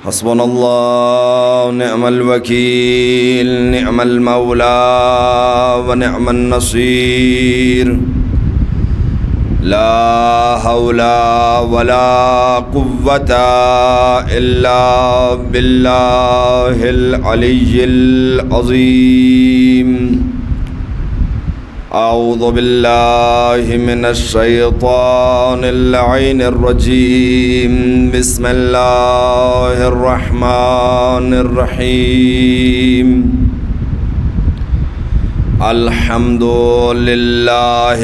حسبنا الله ونعم الوكيل، نعم المولى ونعم النصير. لا حول ولا قوة إلا بالله العلي العظيم. أعوذ بالله من الشيطان اللعين الرجيم. بسم الله الرحمن الرحيم. الحمد لله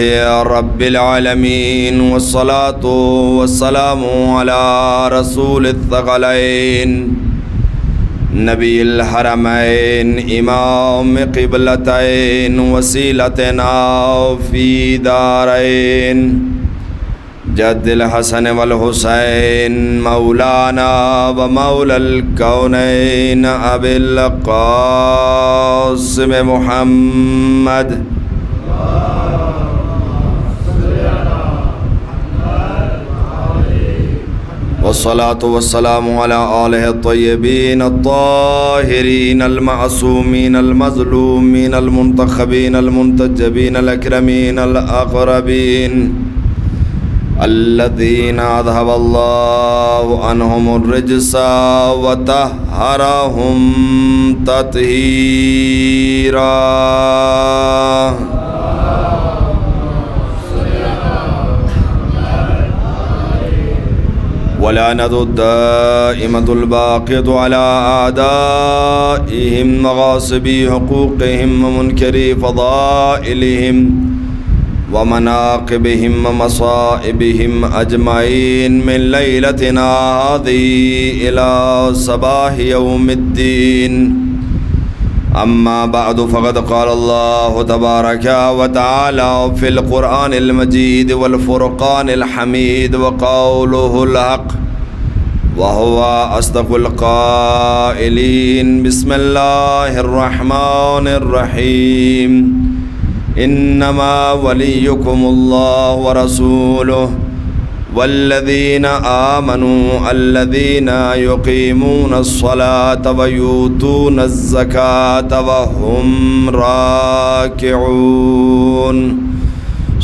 رب العالمين، والصلاة والسلام على رسول الثقلين، نبی الحرمین، امام قبلتین، وسیلتنا فی دارین، جد الحسن والحسین، مولانا و مولا الکونین، ابی القاسم محمد والصلاة والسلام على آلہ الطیبین الطاہرین المعصومین المظلومین المنتخبین المنتجبین الاکرمین الاقربین الذین اذهب اللہ عنہم الرجس وطہرہم تطہیرا. ولعنة الدائمة الباقية على أعدائهم وغاصبي حقوقهم ومنكري فضائلهم ومناقبهم ومصائبهم أجمعين من ليلتنا هذه إلى صباح يوم الدين. أما بعد، فقد قال الله تبارك وتعالى في القرآن المجيد والفرقان الحميد وقوله الحق وهو أصدق القائلين. بسم الله الرحمن الرحيم. إنما وليكم الله ورسوله والذين آمنوا الذين يقيمون الصلاة ويؤتون الزكاة وهم راكعون.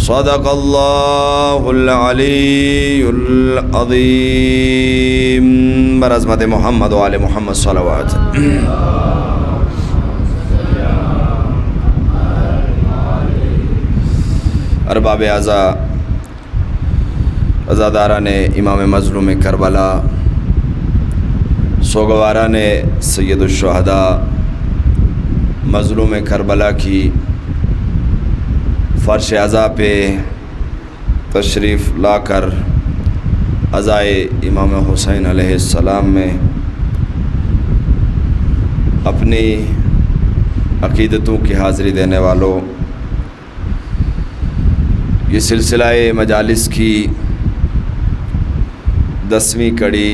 صدق الله العلي العظيم. برحمت محمد وآل محمد صلوات. ارباب اعضاء، عزاداران امام مظلوم کربلا، سوگواران سید الشہداء مظلوم کربلا کی فرش عزا پہ تشریف لا کر عزائے امام حسین علیہ السلام میں اپنی عقیدتوں کی حاضری دینے والوں، یہ سلسلہ مجالس کی 10ویں کڑی،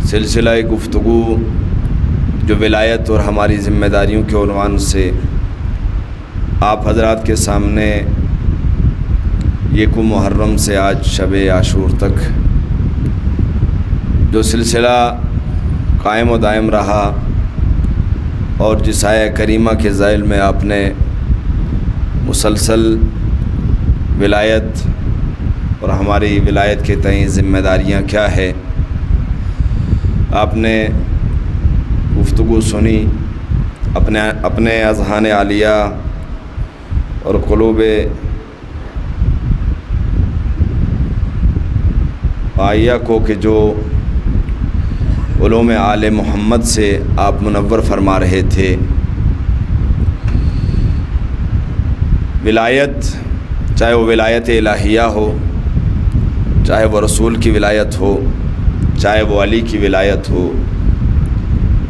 سلسلہ گفتگو جو ولایت اور ہماری ذمہ داریوں کے عنوان سے آپ حضرات کے سامنے 1 محرم سے آج شب عاشور تک جو سلسلہ قائم و دائم رہا، اور جس آیہ کریمہ کے ذیل میں آپ نے مسلسل ولایت اور ہماری ولایت کے تئیں ذمہ داریاں کیا ہے، آپ نے گفتگو سنی، اپنے اذہان عالیہ اور قلوب عالیہ کو کہ جو علوم آل محمد سے آپ منور فرما رہے تھے. ولایت، چاہے وہ ولایت الہیہ ہو، چاہے وہ رسول کی ولایت ہو، چاہے وہ علی کی ولایت ہو،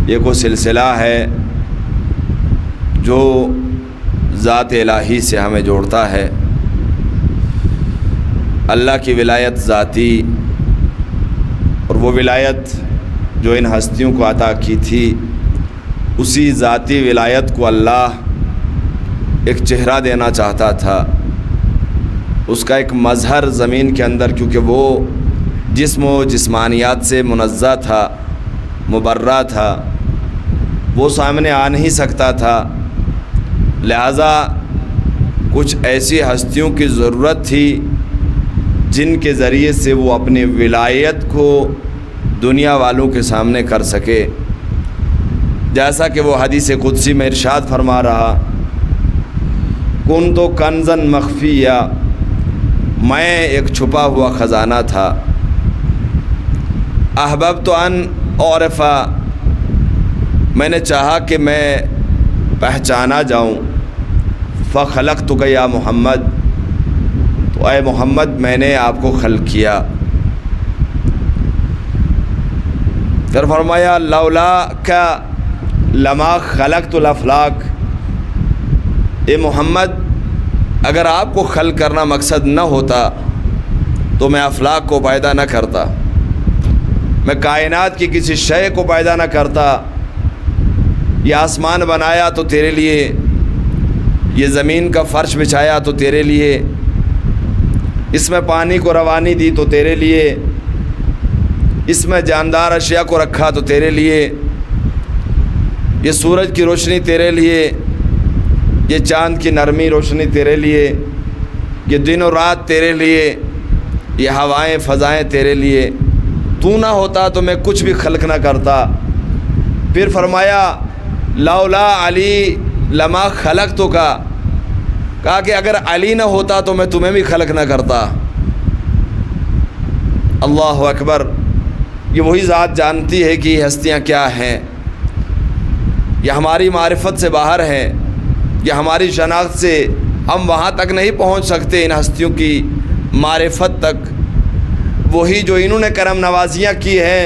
یہ کوئی سلسلہ ہے جو ذات الہی سے ہمیں جوڑتا ہے. اللہ کی ولایت ذاتی، اور وہ ولایت جو ان ہستیوں کو عطا کی تھی، اسی ذاتی ولایت کو اللہ ایک چہرہ دینا چاہتا تھا، اس کا ایک مظہر زمین کے اندر، کیونکہ وہ جسم و جسمانیات سے منزہ تھا، مبرہ تھا، وہ سامنے آ نہیں سکتا تھا، لہٰذا کچھ ایسی ہستیوں کی ضرورت تھی جن کے ذریعے سے وہ اپنی ولایت کو دنیا والوں کے سامنے کر سکے، جیسا کہ وہ حدیث قدسی میں ارشاد فرما رہا، کنتو کنزن مخفیہ، میں ایک چھپا ہوا خزانہ تھا، احببت ان اعرف، میں نے چاہا کہ میں پہچانا جاؤں، فخلقتک یا محمد، تو اے محمد میں نے آپ کو خلق کیا۔ پھر فرمایا لولا کا لما خلقت الافلاک، اے محمد اگر آپ کو خلق کرنا مقصد نہ ہوتا تو میں افلاک کو پیدا نہ کرتا، میں کائنات کی کسی شے کو پیدا نہ کرتا۔ یہ آسمان بنایا تو تیرے لیے، یہ زمین کا فرش بچھایا تو تیرے لیے، اس میں پانی کو روانی دی تو تیرے لیے، اس میں جاندار اشیاء کو رکھا تو تیرے لیے، یہ سورج کی روشنی تیرے لیے، یہ چاند کی نرمی روشنی تیرے لیے، یہ دن و رات تیرے لیے، یہ ہوائیں فضائیں تیرے لیے، تو نہ ہوتا تو میں کچھ بھی خلق نہ کرتا۔ پھر فرمایا لولا علی لما خلقتک، کہا کہ اگر علی نہ ہوتا تو میں تمہیں بھی خلق نہ کرتا۔ اللہ اکبر، یہ وہی ذات جانتی ہے کہ یہ ہستیاں کیا ہیں، یہ ہماری معرفت سے باہر ہیں، یہ ہماری شناخت سے ہم وہاں تک نہیں پہنچ سکتے، ان ہستیوں کی معرفت تک۔ وہی جو انہوں نے کرم نوازیاں کی ہیں،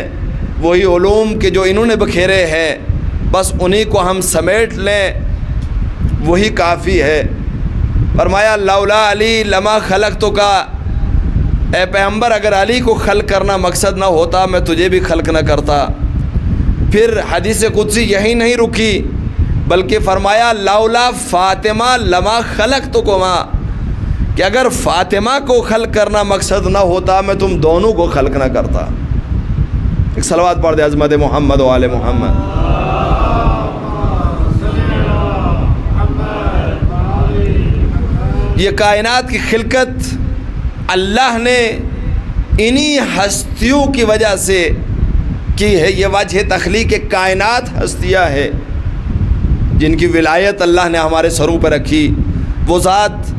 وہی علوم کے جو انہوں نے بکھیرے ہیں، بس انہی کو ہم سمیٹ لیں، وہی کافی ہے۔ فرمایا لولا علی لما خلقتک، اے پیغمبر اگر علی کو خلق کرنا مقصد نہ ہوتا میں تجھے بھی خلق نہ کرتا۔ پھر حدیث قدسی یہی نہیں رکی بلکہ فرمایا لولا فاطمہ لما خلقتکما، کہ اگر فاطمہ کو خلق کرنا مقصد نہ ہوتا میں تم دونوں کو خلق نہ کرتا۔ ایک صلوات پڑھ دے عظمت محمد و آل محمد۔ یہ کائنات کی خلقت اللہ نے انہی ہستیوں کی وجہ سے کی ہے، یہ وجہ تخلیق کائنات ہستیاں ہے جن کی ولایت اللہ نے ہمارے سروں پر رکھی۔ وہ ذات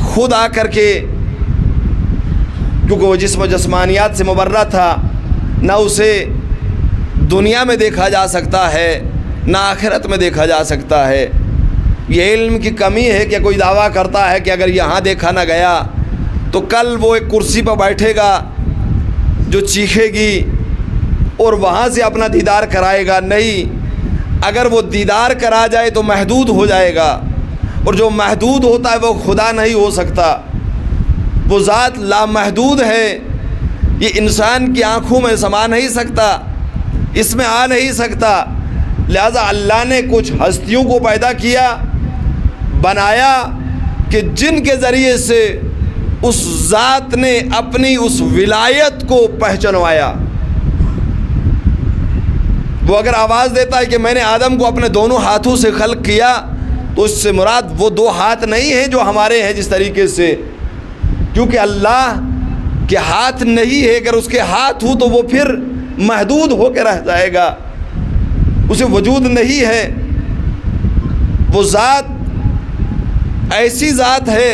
خود آ کر کے، کیونکہ وہ جسم و جسمانیات سے مبرہ تھا، نہ اسے دنیا میں دیکھا جا سکتا ہے نہ آخرت میں دیکھا جا سکتا ہے۔ یہ علم کی کمی ہے کہ کوئی دعویٰ کرتا ہے کہ اگر یہاں دیکھا نہ گیا تو کل وہ ایک کرسی پر بیٹھے گا جو چیخے گی اور وہاں سے اپنا دیدار کرائے گا۔ نہیں، اگر وہ دیدار کرا جائے تو محدود ہو جائے گا، اور جو محدود ہوتا ہے وہ خدا نہیں ہو سکتا۔ وہ ذات لامحدود ہے، یہ انسان کی آنکھوں میں سما نہیں سکتا، اس میں آ نہیں سکتا۔ لہذا اللہ نے کچھ ہستیوں کو پیدا کیا، بنایا، کہ جن کے ذریعے سے اس ذات نے اپنی اس ولایت کو پہچنوایا۔ وہ اگر آواز دیتا ہے کہ میں نے آدم کو اپنے دونوں ہاتھوں سے خلق کیا، تو اس سے مراد وہ دو ہاتھ نہیں ہیں جو ہمارے ہیں جس طریقے سے، کیونکہ اللہ کے ہاتھ نہیں ہے۔ اگر اس کے ہاتھ ہو تو وہ پھر محدود ہو کے رہ جائے گا، اسے وجود نہیں ہے۔ وہ ذات ایسی ذات ہے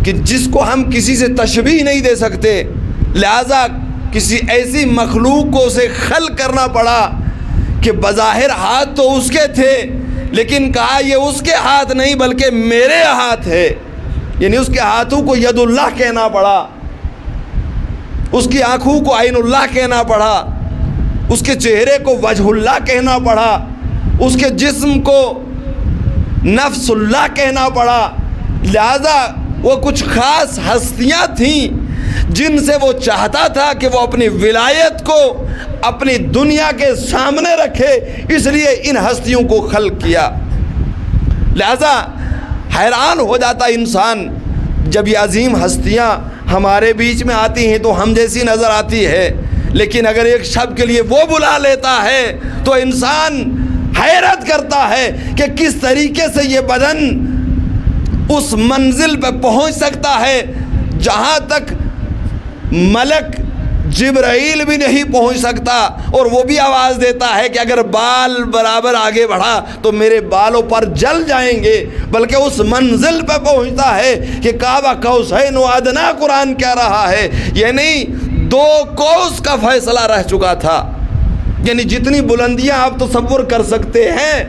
کہ جس کو ہم کسی سے تشبیہ نہیں دے سکتے، لہذا کسی ایسی مخلوق کو اسے خلق کرنا پڑا کہ بظاہر ہاتھ تو اس کے تھے، لیکن کہا یہ اس کے ہاتھ نہیں بلکہ میرے ہاتھ ہے، یعنی اس کے ہاتھوں کو ید اللہ کہنا پڑا، اس کی آنکھوں کو عین اللہ کہنا پڑا، اس کے چہرے کو وجہ اللہ کہنا پڑا، اس کے جسم کو نفس اللہ کہنا پڑا۔ لہذا وہ کچھ خاص ہستیاں تھیں جن سے وہ چاہتا تھا کہ وہ اپنی ولایت کو اپنی دنیا کے سامنے رکھے، اس لیے ان ہستیوں کو خلق کیا۔ لہذا حیران ہو جاتا انسان جب یہ عظیم ہستیاں ہمارے بیچ میں آتی ہیں تو ہم جیسی نظر آتی ہے، لیکن اگر ایک شب کے لیے وہ بلا لیتا ہے تو انسان حیرت کرتا ہے کہ کس طریقے سے یہ بدن اس منزل پہ پہنچ سکتا ہے جہاں تک ملک جبرائیل بھی نہیں پہنچ سکتا، اور وہ بھی آواز دیتا ہے کہ اگر بال برابر آگے بڑھا تو میرے بالوں پر جل جائیں گے، بلکہ اس منزل پہ پہنچتا ہے کہ قاب قوسین و ادنا قرآن کہہ رہا ہے، یعنی 2 کوس کا فیصلہ رہ چکا تھا۔ یعنی جتنی بلندیاں آپ تصور کر سکتے ہیں،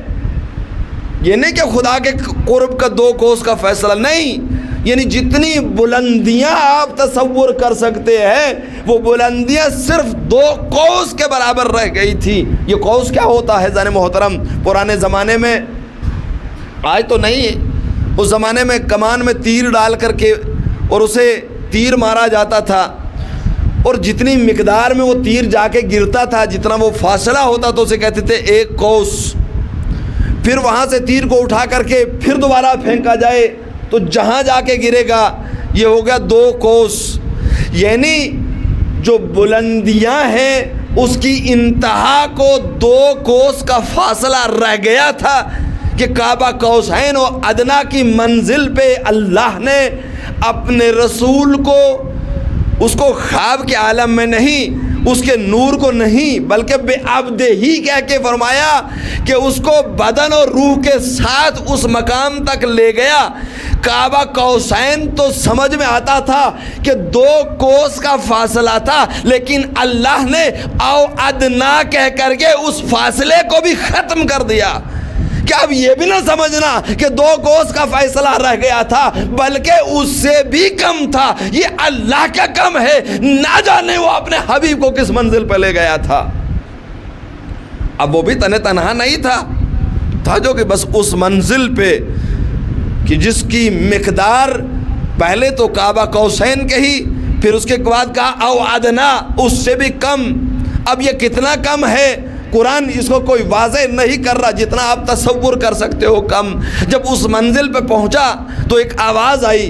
یہ نہیں کہ خدا کے قرب کا 2 کوس کا فیصلہ، نہیں، یعنی جتنی بلندیاں آپ تصور کر سکتے ہیں وہ بلندیاں صرف 2 کوس کے برابر رہ گئی تھی۔ یہ کوس کیا ہوتا ہے زن محترم؟ پرانے زمانے میں، آج تو نہیں ہے، اس زمانے میں کمان میں تیر ڈال کر کے اور اسے تیر مارا جاتا تھا، اور جتنی مقدار میں وہ تیر جا کے گرتا تھا، جتنا وہ فاصلہ ہوتا تو اسے کہتے تھے 1 کوس۔ پھر وہاں سے تیر کو اٹھا کر کے پھر دوبارہ پھینکا جائے تو جہاں جا کے گرے گا یہ ہو گیا 2 کوس۔ یعنی جو بلندیاں ہیں اس کی انتہا کو 2 کوس کا فاصلہ رہ گیا تھا کہ قاب قوسین و ادنا کی منزل پہ اللہ نے اپنے رسول کو، اس کو خواب کے عالم میں نہیں، اس کے نور کو نہیں، بلکہ بے عبد ہی کہہ کے فرمایا کہ اس کو بدن اور روح کے ساتھ اس مقام تک لے گیا۔ قاب قوسین تو سمجھ میں آتا تھا کہ 2 کوس کا فاصلہ تھا، لیکن اللہ نے او ادنا کہہ کر کے اس فاصلے کو بھی ختم کر دیا کہ اب یہ بھی نہ سمجھنا کہ 2 کوس کا فیصلہ رہ گیا تھا، بلکہ اس سے بھی کم تھا۔ یہ اللہ کا کم ہے، نہ جانے وہ اپنے حبیب کو کس منزل پہ لے گیا تھا۔ اب وہ بھی تنہا نہیں تھا جو کہ بس اس منزل پہ کہ جس کی مقدار پہلے تو قاب قوسین کہی، پھر اس کے بعد کہا او ادنا، اس سے بھی کم۔ اب یہ کتنا کم ہے قرآن اس کو کوئی واضح نہیں کر رہا، جتنا آپ تصور کر سکتے ہو کم۔ جب اس منزل پہ پہنچا تو ایک آواز آئی،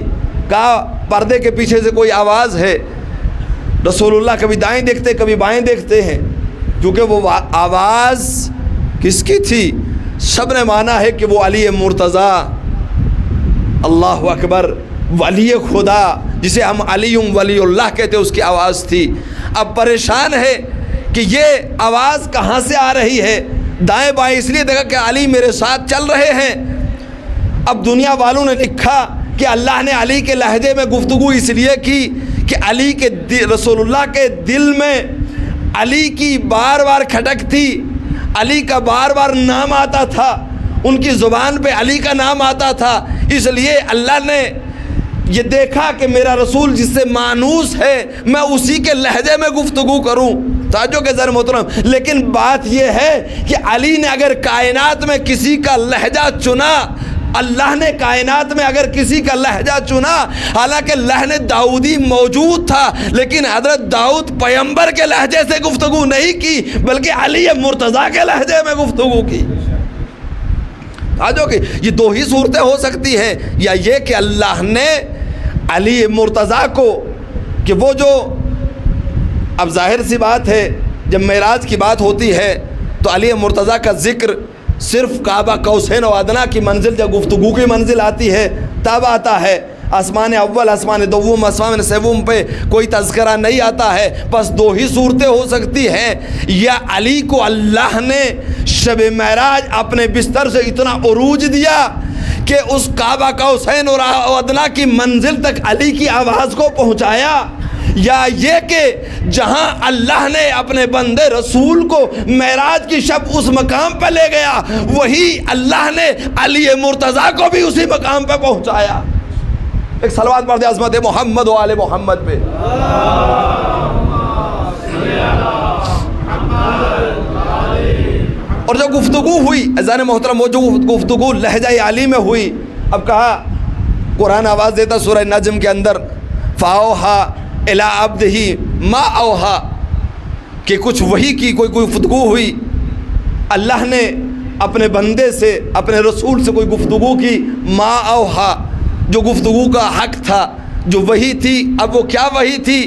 کہا پردے کے پیچھے سے کوئی آواز ہے۔ رسول اللہ کبھی دائیں دیکھتے کبھی بائیں دیکھتے ہیں، کیونکہ وہ آواز کس کی تھی؟ سب نے مانا ہے کہ وہ علی مرتضیٰ، اللہ اکبر، ولی خدا جسے ہم علی ولی اللہ کہتے، اس کی آواز تھی۔ اب پریشان ہے کہ یہ آواز کہاں سے آ رہی ہے، دائیں بائیں اس لیے دیکھا کہ علی میرے ساتھ چل رہے ہیں۔ اب دنیا والوں نے لکھا کہ اللہ نے علی کے لہجے میں گفتگو اس لیے کی کہ علی کے رسول اللہ کے دل میں علی کی بار بار کھٹک تھی، علی کا بار بار نام آتا تھا، ان کی زبان پہ علی کا نام آتا تھا، اس لیے اللہ نے یہ دیکھا کہ میرا رسول جس سے مانوس ہے میں اسی کے لہجے میں گفتگو کروں۔ توجہ کے ذرا محترم، لیکن بات یہ ہے کہ علی نے اگر کائنات میں کسی کا لہجہ چنا، اللہ نے کائنات میں اگر کسی کا لہجہ چنا، حالانکہ لہجہ داؤدی موجود تھا، لیکن حضرت داؤد پیغمبر کے لہجے سے گفتگو نہیں کی بلکہ علی مرتضیٰ کے لہجے میں گفتگو کی۔ کہ یہ 2 ہی صورتیں ہو سکتی ہیں، یا یہ کہ اللہ نے علی مرتضیٰ کو، کہ وہ جو اب ظاہر سی بات ہے جب معراج کی بات ہوتی ہے تو علی مرتضیٰ کا ذکر صرف قاب قوسین و ادنا کی منزل، جب گفتگو کی منزل آتی ہے تب آتا ہے۔ آسمان اول، آسمان دوم، آسمان سوم پہ کوئی تذکرہ نہیں آتا ہے۔ بس 2 ہی صورتیں ہو سکتی ہیں، یا علی کو اللہ نے شب معراج اپنے بستر سے اتنا عروج دیا کہ اس قاب قوسین و ادنا کی منزل تک علی کی آواز کو پہنچایا، یا یہ کہ جہاں اللہ نے اپنے بندے رسول کو معراج کی شب اس مقام پہ لے گیا، وہی اللہ نے علی مرتضیٰ کو بھی اسی مقام پہ پہنچایا۔ ایک صلوات پڑھ دے عظمت محمد و آل محمد پہ۔ اور جو گفتگو ہوئی اذان محترم، وہ جو گفتگو لہجہ علی میں ہوئی، اب کہا قرآن آواز دیتا سورہ نجم کے اندر، فَأَوْحَىٰ إِلَىٰ عَبْدِهِ مَا أَوْحَىٰ، کہ کچھ وحی کی کوئی گفتگو ہوئی، اللہ نے اپنے بندے سے، اپنے رسول سے کوئی گفتگو کی، ما اوحا، جو گفتگو کا حق تھا، جو وحی تھی۔ اب وہ کیا وحی تھی؟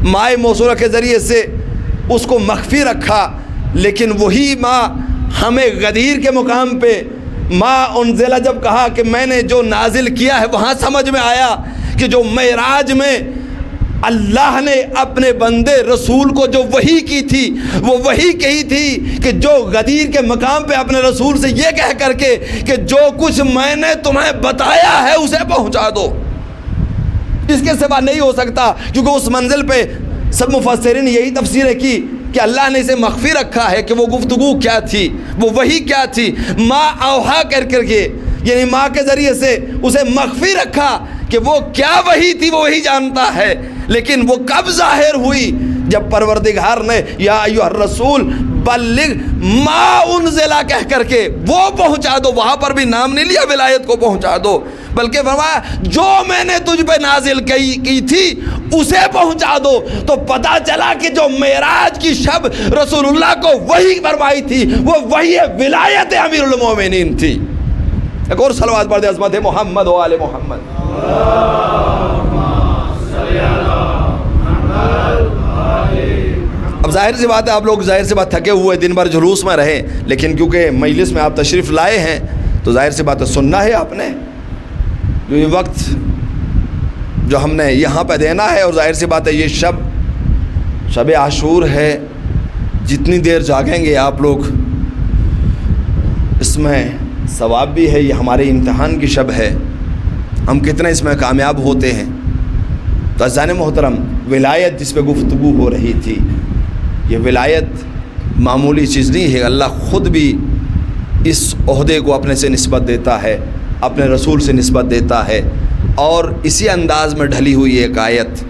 مائے موصولہ کے ذریعے سے اس کو مخفی رکھا، لیکن وہی ماں ہمیں غدیر کے مقام پہ ماں انزلہ جب کہا کہ میں نے جو نازل کیا ہے، وہاں سمجھ میں آیا کہ جو معراج میں اللہ نے اپنے بندے رسول کو جو وحی کی تھی، وہ وحی کہی تھی کہ جو غدیر کے مقام پہ اپنے رسول سے یہ کہہ کر کے کہ جو کچھ میں نے تمہیں بتایا ہے اسے پہنچا دو، اس کے سوا نہیں ہو سکتا، کیونکہ اس منزل پہ سب مفسرین نے یہی تفسیریں کی کہ اللہ نے اسے مخفی رکھا ہے کہ وہ گفتگو کیا تھی، وہ وحی کیا تھی، ماں اوحا کر کے یعنی ماں کے ذریعے سے اسے مخفی رکھا کہ وہ کیا وحی تھی وہ وہی جانتا ہے، لیکن وہ کب ظاہر ہوئی؟ جب پروردگار نے یا ایھا الرسول بلغ ما انزل کہہ کر کے وہ پہنچا دو، وہاں پر بھی نام نہیں لیا ولایت کو پہنچا دو، بلکہ فرمایا جو میں نے تجھ پہ نازل کی تھی اسے پہنچا دو۔ تو پتہ چلا کہ جو معراج کی شب رسول اللہ کو وحی فرمائی تھی وہ وحی ولایت امیر المومنین تھی۔ ایک اور صلوات پڑھ دے عظمت محمد و آل محمد۔ اب ظاہر سی بات ہے آپ لوگ ظاہر سی بات تھکے ہوئے دن بھر جلوس میں رہے، لیکن کیونکہ مجلس میں آپ تشریف لائے ہیں تو ظاہر سی بات ہے سننا ہے آپ نے، جو یہ وقت جو ہم نے یہاں پہ دینا ہے، اور ظاہر سی بات ہے یہ شب عاشور ہے، جتنی دیر جاگیں گے آپ لوگ اس میں ثواب بھی ہے، یہ ہمارے امتحان کی شب ہے، ہم کتنے اس میں کامیاب ہوتے ہیں۔ تو عزیزان محترم، ولایت جس پہ گفتگو ہو رہی تھی، یہ ولایت معمولی چیز نہیں ہے، اللہ خود بھی اس عہدے کو اپنے سے نسبت دیتا ہے، اپنے رسول سے نسبت دیتا ہے، اور اسی انداز میں ڈھلی ہوئی ایک آیت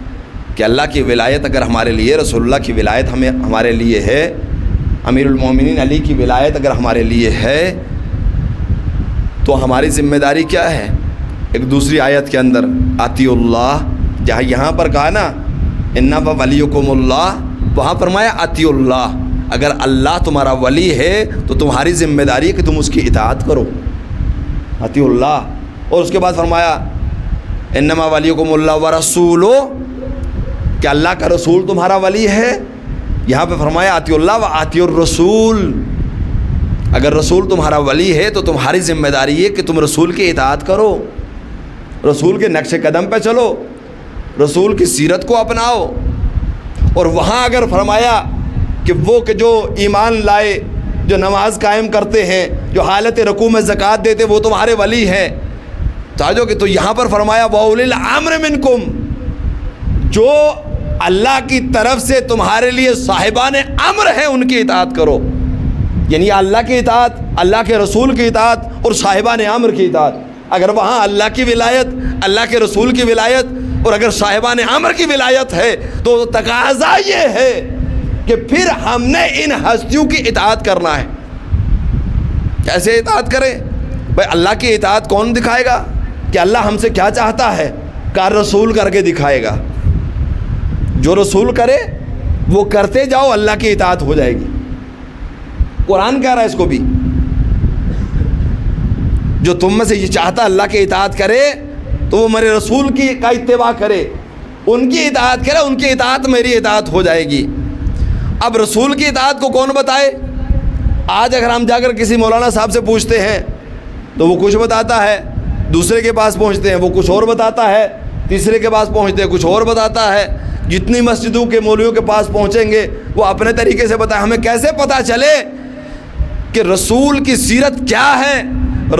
کہ اللہ کی ولایت اگر ہمارے لیے، رسول اللہ کی ولایت ہمارے لیے ہے، امیر المومنین علی کی ولایت اگر ہمارے لیے ہے، تو ہماری ذمہ داری کیا ہے؟ ایک دوسری آیت کے اندر اطیع اللہ، جہاں یہاں پر کہا نا انما ولیکم اللہ، وہاں فرمایا اطیع اللہ، اگر اللہ تمہارا ولی ہے تو تمہاری ذمہ داری ہے کہ تم اس کی اطاعت کرو، اطیع اللہ۔ اور اس کے بعد فرمایا انما ولیکم اللہ ورسولہ، کہ اللہ کا رسول تمہارا ولی ہے، یہاں پہ فرمایا اطیع اللہ و اطیع الرسول، اگر رسول تمہارا ولی ہے تو تمہاری ذمہ داری ہے کہ تم رسول کی اطاعت کرو، رسول کے نقش قدم پہ چلو، رسول کی سیرت کو اپناؤ۔ اور وہاں اگر فرمایا کہ وہ کہ جو ایمان لائے، جو نماز قائم کرتے ہیں، جو حالت رکوع میں زکوٰۃ دیتے، وہ تمہارے ولی ہیں، تو یہاں پر فرمایا وَأُولِي الْأَمْرِ مِنْكُمْ، جو اللہ کی طرف سے تمہارے لیے صاحبان امر ہیں ان کی اطاعت کرو، یعنی اللہ کی اطاعت، اللہ کے رسول کی اطاعت اور صاحبان امر کی اطاعت۔ اگر وہاں اللہ کی ولایت، اللہ کے رسول کی ولایت اور اگر صاحبان امر کی ولایت ہے تو تقاضا یہ ہے کہ پھر ہم نے ان ہستیوں کی اطاعت کرنا ہے۔ کیسے اطاعت کریں بھائی؟ اللہ کی اطاعت کون دکھائے گا کہ اللہ ہم سے کیا چاہتا ہے؟ کار رسول کر کے دکھائے گا، جو رسول کرے وہ کرتے جاؤ، اللہ کی اطاعت ہو جائے گی۔ قرآن کہہ رہا ہے اس کو بھی، جو تم میں سے یہ چاہتا اللہ کی اطاعت کرے تو وہ میرے رسول کا اتباع کرے، ان کی اطاعت کرے، ان کی اطاعت میری اطاعت ہو جائے گی۔ اب رسول کی اطاعت کو کون بتائے؟ آج اگر ہم جا کر کسی مولانا صاحب سے پوچھتے ہیں تو وہ کچھ بتاتا ہے، دوسرے کے پاس پہنچتے ہیں وہ کچھ اور بتاتا ہے، تیسرے کے پاس پہنچتے ہیں کچھ اور بتاتا ہے، جتنی مسجدوں کے مولویوں کے پاس پہنچیں گے وہ اپنے طریقے سے بتائیں۔ ہمیں کیسے پتہ چلے کہ رسول کی سیرت کیا ہے،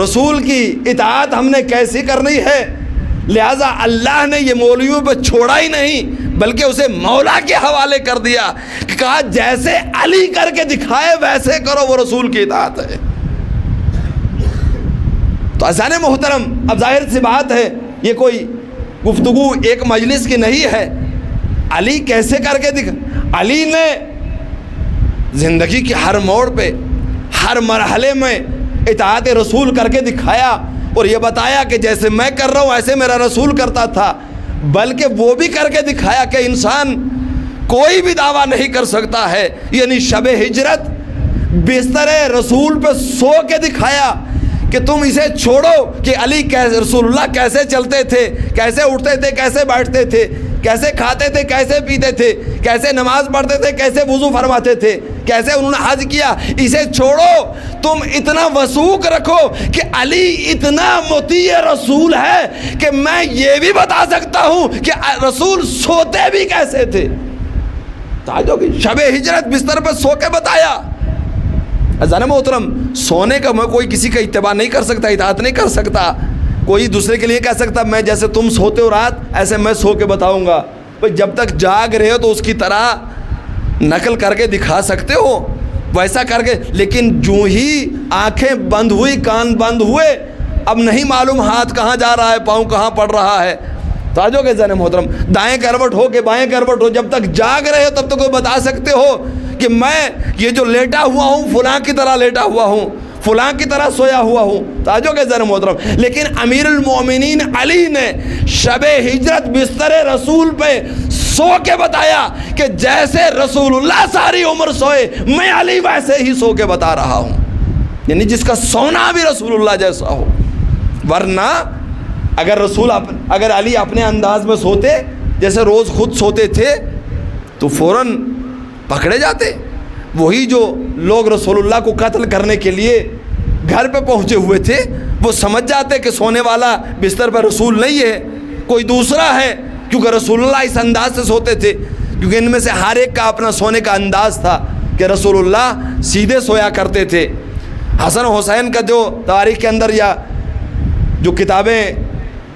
رسول کی اطاعت ہم نے کیسی کرنی ہے؟ لہٰذا اللہ نے یہ مولویوں پہ چھوڑا ہی نہیں بلکہ اسے مولا کے حوالے کر دیا، کہ کہا جیسے علی کر کے دکھائے ویسے کرو، وہ رسول کی اطاعت ہے۔ تو عزیزان محترم، اب ظاہر سی بات ہے یہ کوئی گفتگو ایک مجلس کی نہیں ہے، علی کیسے کر کے علی نے زندگی کے ہر موڑ پہ، ہر مرحلے میں اطاعت رسول کر کے دکھایا، اور یہ بتایا کہ جیسے میں کر رہا ہوں ایسے میرا رسول کرتا تھا، بلکہ وہ بھی کر کے دکھایا کہ انسان کوئی بھی دعویٰ نہیں کر سکتا ہے، یعنی شب ہجرت بستر رسول پہ سو کے دکھایا کہ تم اسے چھوڑو کہ علی رسول اللہ کیسے چلتے تھے، کیسے اٹھتے تھے، کیسے بیٹھتے تھے، کیسے کھاتے تھے، کیسے پیتے تھے، کیسے نماز پڑھتے تھے، کیسے وضو فرماتے تھے، کیسے انہوں نے حج کیا، اسے چھوڑو، تم اتنا وثوق رکھو کہ علی اتنا مطیع رسول ہے کہ میں یہ بھی بتا سکتا ہوں کہ رسول سوتے بھی کیسے تھے۔ تاجو کی شب ہجرت بستر پہ سو کے بتایا۔ عزیزان محترم، سونے کا میں کوئی کسی کا اتباع نہیں کر سکتا، اطاعت نہیں کر سکتا، کوئی دوسرے کے لیے کہہ سکتا میں جیسے تم سوتے ہو رات ایسے میں سو کے بتاؤں گا۔ جب تک جاگ رہے ہو تو اس کی طرح نقل کر کے دکھا سکتے ہو، ویسا کر کے، لیکن جو ہی آنکھیں بند ہوئی، کان بند ہوئے، اب نہیں معلوم ہاتھ کہاں جا رہا ہے، پاؤں کہاں پڑ رہا ہے۔ توجہ کے ذہن محترم، دائیں کروٹ ہو کہ بائیں کروٹ ہو، جب تک جاگ رہے ہو تب تک کوئی بتا سکتے ہو کہ میں یہ جو لیٹا ہوا ہوں فلاں کی طرح لیٹا ہوا ہوں، فلاں کی طرح سویا ہوا ہوں۔ توجہ کے ذہن محترم، لیکن امیر المومنین علی نے شب ہجرت بستر رسول پہ سو کے بتایا کہ جیسے رسول اللہ ساری عمر سوئے میں علی ویسے ہی سو کے بتا رہا ہوں، یعنی جس کا سونا بھی رسول اللہ جیسا ہو۔ ورنہ اگر علی اپنے انداز میں سوتے جیسے روز خود سوتے تھے تو فوراً پکڑے جاتے۔ وہی جو لوگ رسول اللہ کو قتل کرنے کے لیے گھر پہ پہنچے ہوئے تھے وہ سمجھ جاتے کہ سونے والا بستر پہ رسول نہیں ہے، کوئی دوسرا ہے، کیونکہ رسول اللہ اس انداز سے سوتے تھے، کیونکہ ان میں سے ہر ایک کا اپنا سونے کا انداز تھا کہ رسول اللہ سیدھے سویا کرتے تھے۔ حسن و حسین کا جو تاریخ کے اندر یا جو کتابیں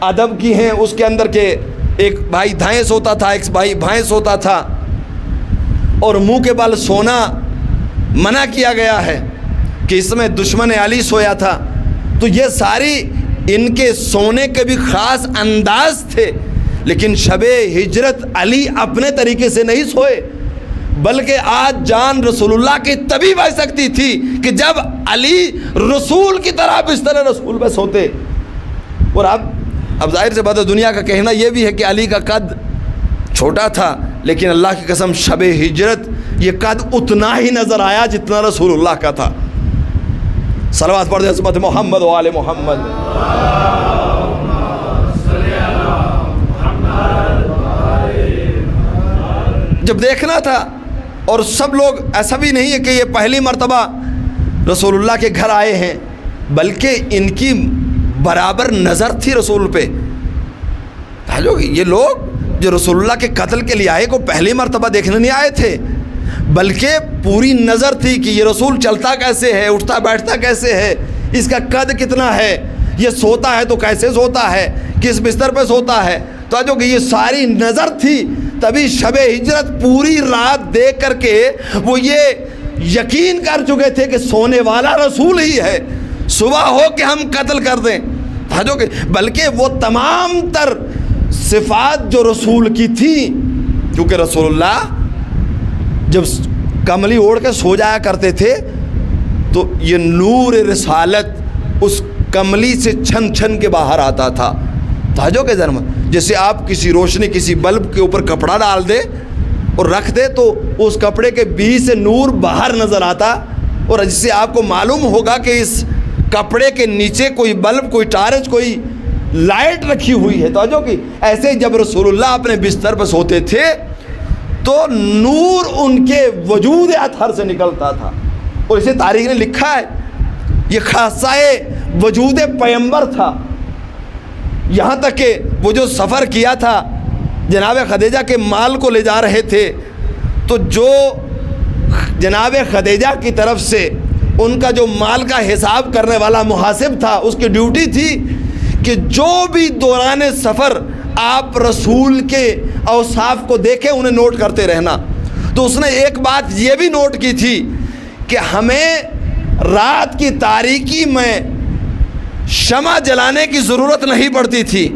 ادب کی ہیں اس کے اندر کہ ایک بھائی دھائیں سوتا تھا، ایک بھائی بھائیں سوتا تھا، اور منہ کے بل سونا منع کیا گیا ہے کہ اس میں دشمن علی سویا تھا۔ تو یہ ساری ان کے سونے کے بھی خاص انداز تھے، لیکن شب ہجرت علی اپنے طریقے سے نہیں سوئے، بلکہ آج جان رسول اللہ کی تبھی بچ سکتی تھی کہ جب علی رسول کی طرح بستر رسول پہ سوتے۔ اور اب ظاہر سے بات ہے، دنیا کا کہنا یہ بھی ہے کہ علی کا قد چھوٹا تھا، لیکن اللہ کی قسم شب ہجرت یہ قد اتنا ہی نظر آیا جتنا رسول اللہ کا تھا۔ صلوات پڑھ دیں عظمت محمد و آل محمد۔ جب دیکھنا تھا، اور سب لوگ، ایسا بھی نہیں ہے کہ یہ پہلی مرتبہ رسول اللہ کے گھر آئے ہیں، بلکہ ان کی برابر نظر تھی رسول پہ۔ یہ لوگ جو رسول اللہ کے قتل کے لیے آئے کو پہلی مرتبہ دیکھنے نہیں آئے تھے، بلکہ پوری نظر تھی کہ یہ رسول چلتا کیسے ہے، اٹھتا بیٹھتا کیسے ہے، اس کا قد کتنا ہے، یہ سوتا ہے تو کیسے سوتا ہے، کس بستر پہ سوتا ہے۔ تو جو کہ یہ ساری نظر تھی، تبھی شب ہجرت پوری رات دیکھ کر کے وہ یہ یقین کر چکے تھے کہ سونے والا رسول ہی ہے، صبح ہو کہ ہم قتل کر دیں۔ بلکہ وہ تمام تر صفات جو رسول کی تھی، کیونکہ رسول اللہ جب کملی اوڑھ کے سو جایا کرتے تھے تو یہ نور رسالت اس کملی سے چھن چھن کے باہر آتا تھا۔ توجہ کے ذرا، جیسے آپ کسی روشنی کسی بلب کے اوپر کپڑا ڈال دے اور رکھ دے تو اس کپڑے کے بیچ سے نور باہر نظر آتا، اور جس سے آپ کو معلوم ہوگا کہ اس کپڑے کے نیچے کوئی بلب، کوئی ٹارچ، کوئی لائٹ رکھی ہوئی ہے۔ توجہ کی، ایسے جب رسول اللہ اپنے بستر پر سوتے تھے تو نور ان کے وجود اطہر سے نکلتا تھا، اور اسے تاریخ نے لکھا ہے یہ خاصہ وجود پیغمبر تھا۔ یہاں تک کہ وہ جو سفر کیا تھا جناب خدیجہ کے مال کو لے جا رہے تھے، تو جو جناب خدیجہ کی طرف سے ان کا جو مال کا حساب کرنے والا محاسب تھا، اس کی ڈیوٹی تھی کہ جو بھی دوران سفر آپ رسول کے اوصاف کو دیکھیں انہیں نوٹ کرتے رہنا۔ تو اس نے ایک بات یہ بھی نوٹ کی تھی کہ ہمیں رات کی تاریکی میں شمع جلانے کی ضرورت نہیں پڑتی تھی۔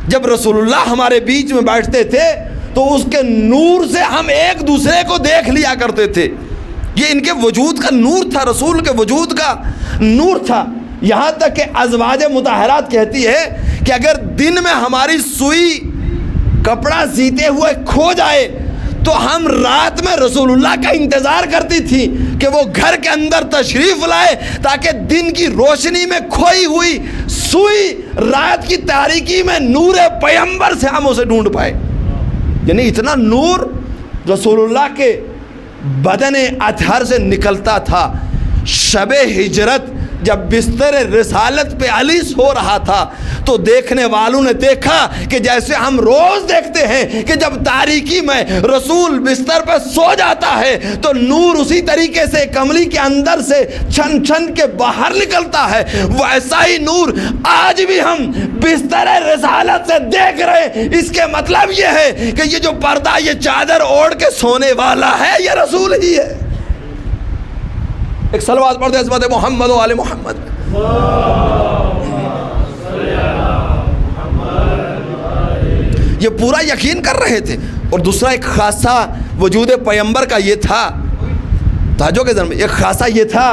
جب رسول اللہ ہمارے بیچ میں بیٹھتے تھے تو اس کے نور سے ہم ایک دوسرے کو دیکھ لیا کرتے تھے۔ یہ ان کے وجود کا نور تھا، رسول کے وجود کا نور تھا۔ یہاں تک کہ ازواج مطہرات کہتی ہے کہ اگر دن میں ہماری سوئی کپڑا سیتے ہوئے کھو جائے تو ہم رات میں رسول اللہ کا انتظار کرتی تھی کہ وہ گھر کے اندر تشریف لائے تاکہ دن کی روشنی میں کھوئی ہوئی سوئی رات کی تاریکی میں نور پیغمبر سے ہم اسے ڈھونڈ پائے۔ یعنی اتنا نور رسول اللہ کے بدن اطہر سے نکلتا تھا. شب ہجرت جب بستر رسالت پہ علی سو رہا تھا تو دیکھنے والوں نے دیکھا کہ جیسے ہم روز دیکھتے ہیں کہ جب تاریکی میں رسول بستر پہ سو جاتا ہے تو نور اسی طریقے سے کملی کے اندر سے چھن چھن کے باہر نکلتا ہے، ویسا ہی نور آج بھی ہم بستر رسالت سے دیکھ رہے ہیں. اس کے مطلب یہ ہے کہ یہ جو پردہ، یہ چادر اوڑھ کے سونے والا ہے، یہ رسول ہی ہے. ایک صلوات پڑھتے عظمت محمد و آل محمد. یہ پورا یقین کر رہے تھے. اور دوسرا ایک خاصہ وجود پیغمبر کا یہ تھا، تاجوں کے ذمہ ایک خاصہ یہ تھا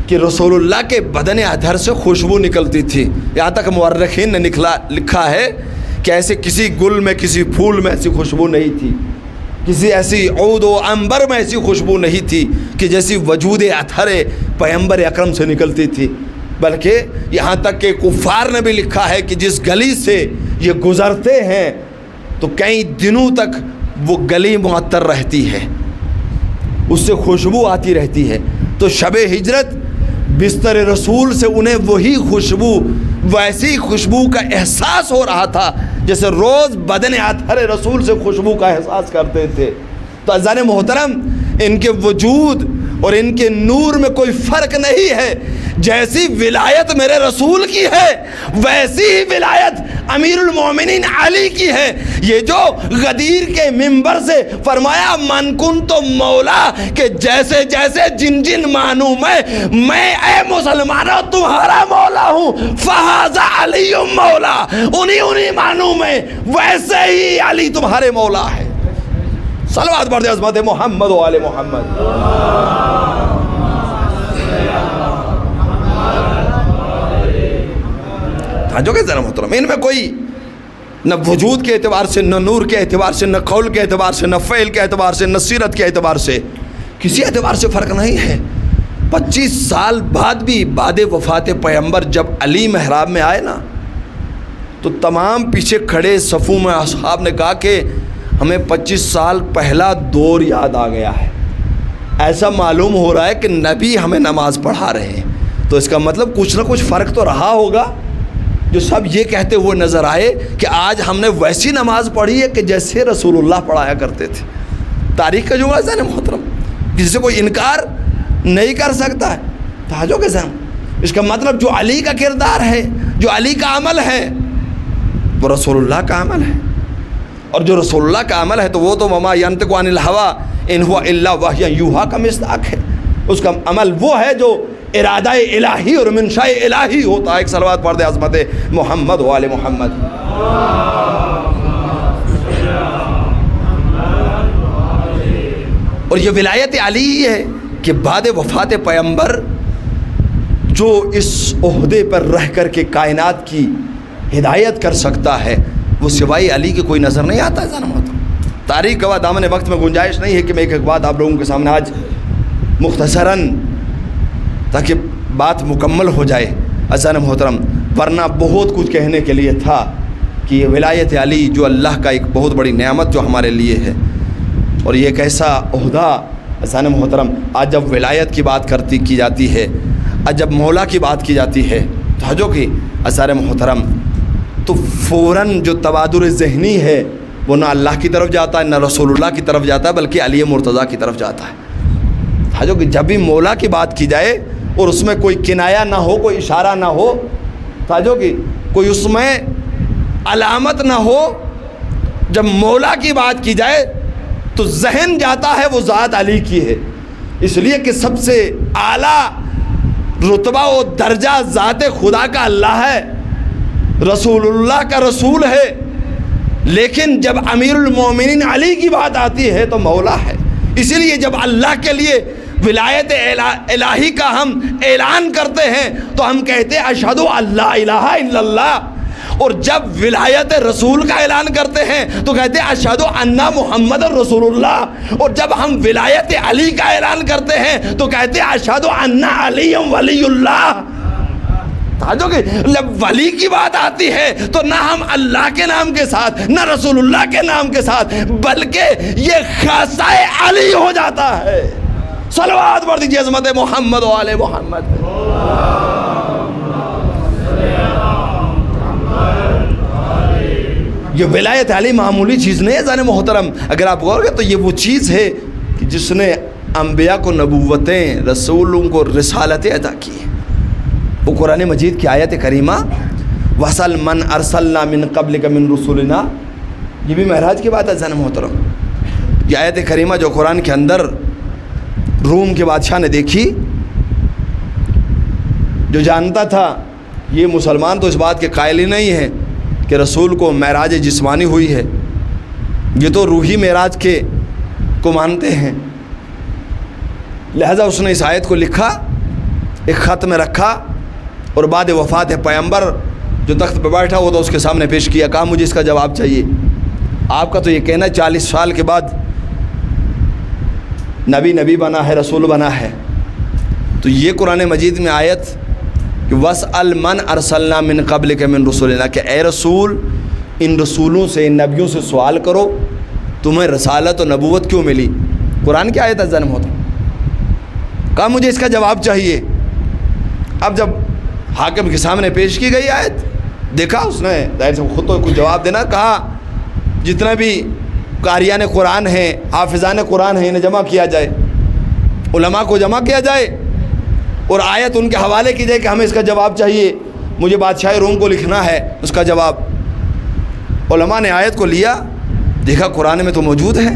کہ رسول اللہ کے بدن اطہر سے خوشبو نکلتی تھی. یہاں تک مورخین نے لکھا ہے کہ ایسے کسی گل میں، کسی پھول میں ایسی خوشبو نہیں تھی، کسی ایسی عود و عنبر میں ایسی خوشبو نہیں تھی کہ جیسی وجود اطہر پیغمبر اکرم سے نکلتی تھی. بلکہ یہاں تک کہ کفار نے بھی لکھا ہے کہ جس گلی سے یہ گزرتے ہیں تو کئی دنوں تک وہ گلی معطر رہتی ہے، اس سے خوشبو آتی رہتی ہے. تو شب ہجرت بستر رسول سے انہیں وہی خوشبو، ویسی خوشبو کا احساس ہو رہا تھا جیسے روز بدن اطہر رسول سے خوشبو کا احساس کرتے تھے. تو عزیزان محترم، ان کے وجود اور ان کے نور میں کوئی فرق نہیں ہے. جیسی ولایت میرے رسول کی ہے ویسی ہی ولایت امیر المومنین علی کی ہے. یہ جو غدیر کے منبر سے فرمایا من کنت مولا، کہ جیسے جیسے جن جن معنوں میں اے مسلمانوں تمہارا مولا ہوں، فہذا علی مولا، انہی معنوں میں ویسے ہی علی تمہارے مولا ہے. صلوات پڑھ دے عظمت محمد و آل محمد. جو کہ ذرا محترم، ان میں کوئی نہ وجود کے اعتبار سے، نہ نور کے اعتبار سے، نہ قول کے اعتبار سے، نہ فعل کے اعتبار سے، نہ سیرت کے اعتبار سے کسی اعتبار سے فرق نہیں ہے. 25 سال بعد بھی بعد وفات پیغمبر جب علی محراب میں آئے نا تو تمام پیچھے کھڑے صفوں میں اصحاب نے کہا کہ ہمیں 25 سال پہلا دور یاد آ گیا ہے. ایسا معلوم ہو رہا ہے کہ نبی ہمیں نماز پڑھا رہے ہیں. تو اس کا مطلب کچھ نہ کچھ فرق تو رہا ہوگا جو سب یہ کہتے ہوئے نظر آئے کہ آج ہم نے ویسی نماز پڑھی ہے کہ جیسے رسول اللہ پڑھایا کرتے تھے. تاریخ کا جملہ ہے محترم، جس سے کوئی انکار نہیں کر سکتا ہے. توجہ کے ساتھ اس کا مطلب جو علی کا کردار ہے، جو علی کا عمل ہے، وہ رسول اللہ کا عمل ہے. اور جو رسول اللہ کا عمل ہے تو وہ تو وما ینطق عن الہوی ان ہوا الا وحی یوحی کا مصداق ہے. اس کا عمل وہ ہے جو ارادہ الہی اور منشاء الہی ہوتا ہے. ایک صلوات پڑھ دے عظمت محمد و آل محمد. اور یہ ولایت علی ہی ہے کہ بعد وفات پیغمبر جو اس عہدے پر رہ کر کے کائنات کی ہدایت کر سکتا ہے وہ سوائے علی کے کوئی نظر نہیں آتا ہے. تاریخ کا دامن وقت میں گنجائش نہیں ہے کہ میں ایک بات آپ لوگوں کے سامنے آج مختصراً تاکہ بات مکمل ہو جائے عزیزان محترم، ورنہ بہت کچھ کہنے کے لیے تھا کہ یہ ولایت علی جو اللہ کا ایک بہت بڑی نعمت جو ہمارے لیے ہے، اور یہ ایک ایسا عہدہ عزیزان محترم. آج جب ولایت کی بات کی جاتی ہے، آج جب مولا کی بات کی جاتی ہے توجہ کی عزیزان محترم، تو فوراً جو تبادر ذہنی ہے وہ نہ اللہ کی طرف جاتا ہے، نہ رسول اللہ کی طرف جاتا ہے، بلکہ علی مرتضیٰ کی طرف جاتا ہے. جو کہ جب بھی مولا کی بات کی جائے اور اس میں کوئی کنایا نہ ہو، کوئی اشارہ نہ ہو، جو کہ کوئی اس میں علامت نہ ہو، جب مولا کی بات کی جائے تو ذہن جاتا ہے وہ ذات علی کی ہے. اس لیے کہ سب سے اعلیٰ رتبہ و درجہ ذات خدا کا اللہ ہے، رسول اللہ کا رسول ہے. لیکن جب امیر المومنین علی کی بات آتی ہے تو مولا ہے. اسی لیے جب اللہ کے لیے ولایت الہی کا ہم اعلان کرتے ہیں تو ہم کہتے ہیں اشہد ان لا الہ الا اللہ، اور جب ولایت رسول کا اعلان کرتے ہیں تو کہتے ہیں اشہد ان محمد رسول اللہ، اور جب ہم ولایت علی کا اعلان کرتے ہیں تو کہتے ہیں اشہد ان علی ولی اللہ. جو کہ جب ولی کی بات آتی ہے تو نہ ہم اللہ کے نام کے ساتھ نہ رسول اللہ کے نام کے ساتھ بلکہ یہ خاصہ علی ہو جاتا ہے. صلوات پڑھ دیجیے عظمت محمد و آل محمد. یہ ولایت علی معمولی چیز نہیں ہے زان محترم. اگر آپ غور کریں تو یہ وہ چیز ہے کہ جس نے انبیاء کو نبوتیں، رسولوں کو رسالتیں عطا کی. وہ قرآن مجید کی آیت کریمہ وَسَلْ مَنْ أَرْسَلْنَا مِنْ قَبْلِكَ مِنْ رُسُلِنَا، یہ بھی معراج کی بات ہے زان محترم. یہ آیت کریمہ جو قرآن کے اندر روم کے بادشاہ نے دیکھی، جو جانتا تھا یہ مسلمان تو اس بات کے قائل ہی نہیں ہے کہ رسول کو معراج جسمانی ہوئی ہے، یہ تو روحی معراج کے کو مانتے ہیں. لہذا اس نے اس آیت کو لکھا، ایک خط میں رکھا اور بعد وفات پیغمبر جو تخت پہ بیٹھا ہوا تھا اس کے سامنے پیش کیا. کہا مجھے اس کا جواب چاہیے. آپ کا تو یہ کہنا 40 سال کے بعد نبی بنا ہے، رسول بنا ہے. تو یہ قرآن مجید میں آیت کہ وَاسْأَلْ مَنْ أَرْسَلْنَا مِنْ قَبْلِكَ مِنْ رُسُلِنَا، کہ اے رسول ان رسولوں سے، ان نبیوں سے سوال کرو تمہیں رسالت و نبوت کیوں ملی. قرآن کی آیت ہے جنم ہوتا. کہا مجھے اس کا جواب چاہیے. اب جب حاکم کے سامنے پیش کی گئی آیت، دیکھا اس نے ظاہر سے خود تو کچھ جواب دینا. کہا جتنا بھی قاریان قرآن ہیں، حافظان قرآن ہیں، انہیں جمع کیا جائے، علماء کو جمع کیا جائے اور آیت ان کے حوالے کی جائے کہ ہمیں اس کا جواب چاہیے، مجھے بادشاہ روم کو لکھنا ہے اس کا جواب. علماء نے آیت کو لیا، دیکھا قرآن میں تو موجود ہے.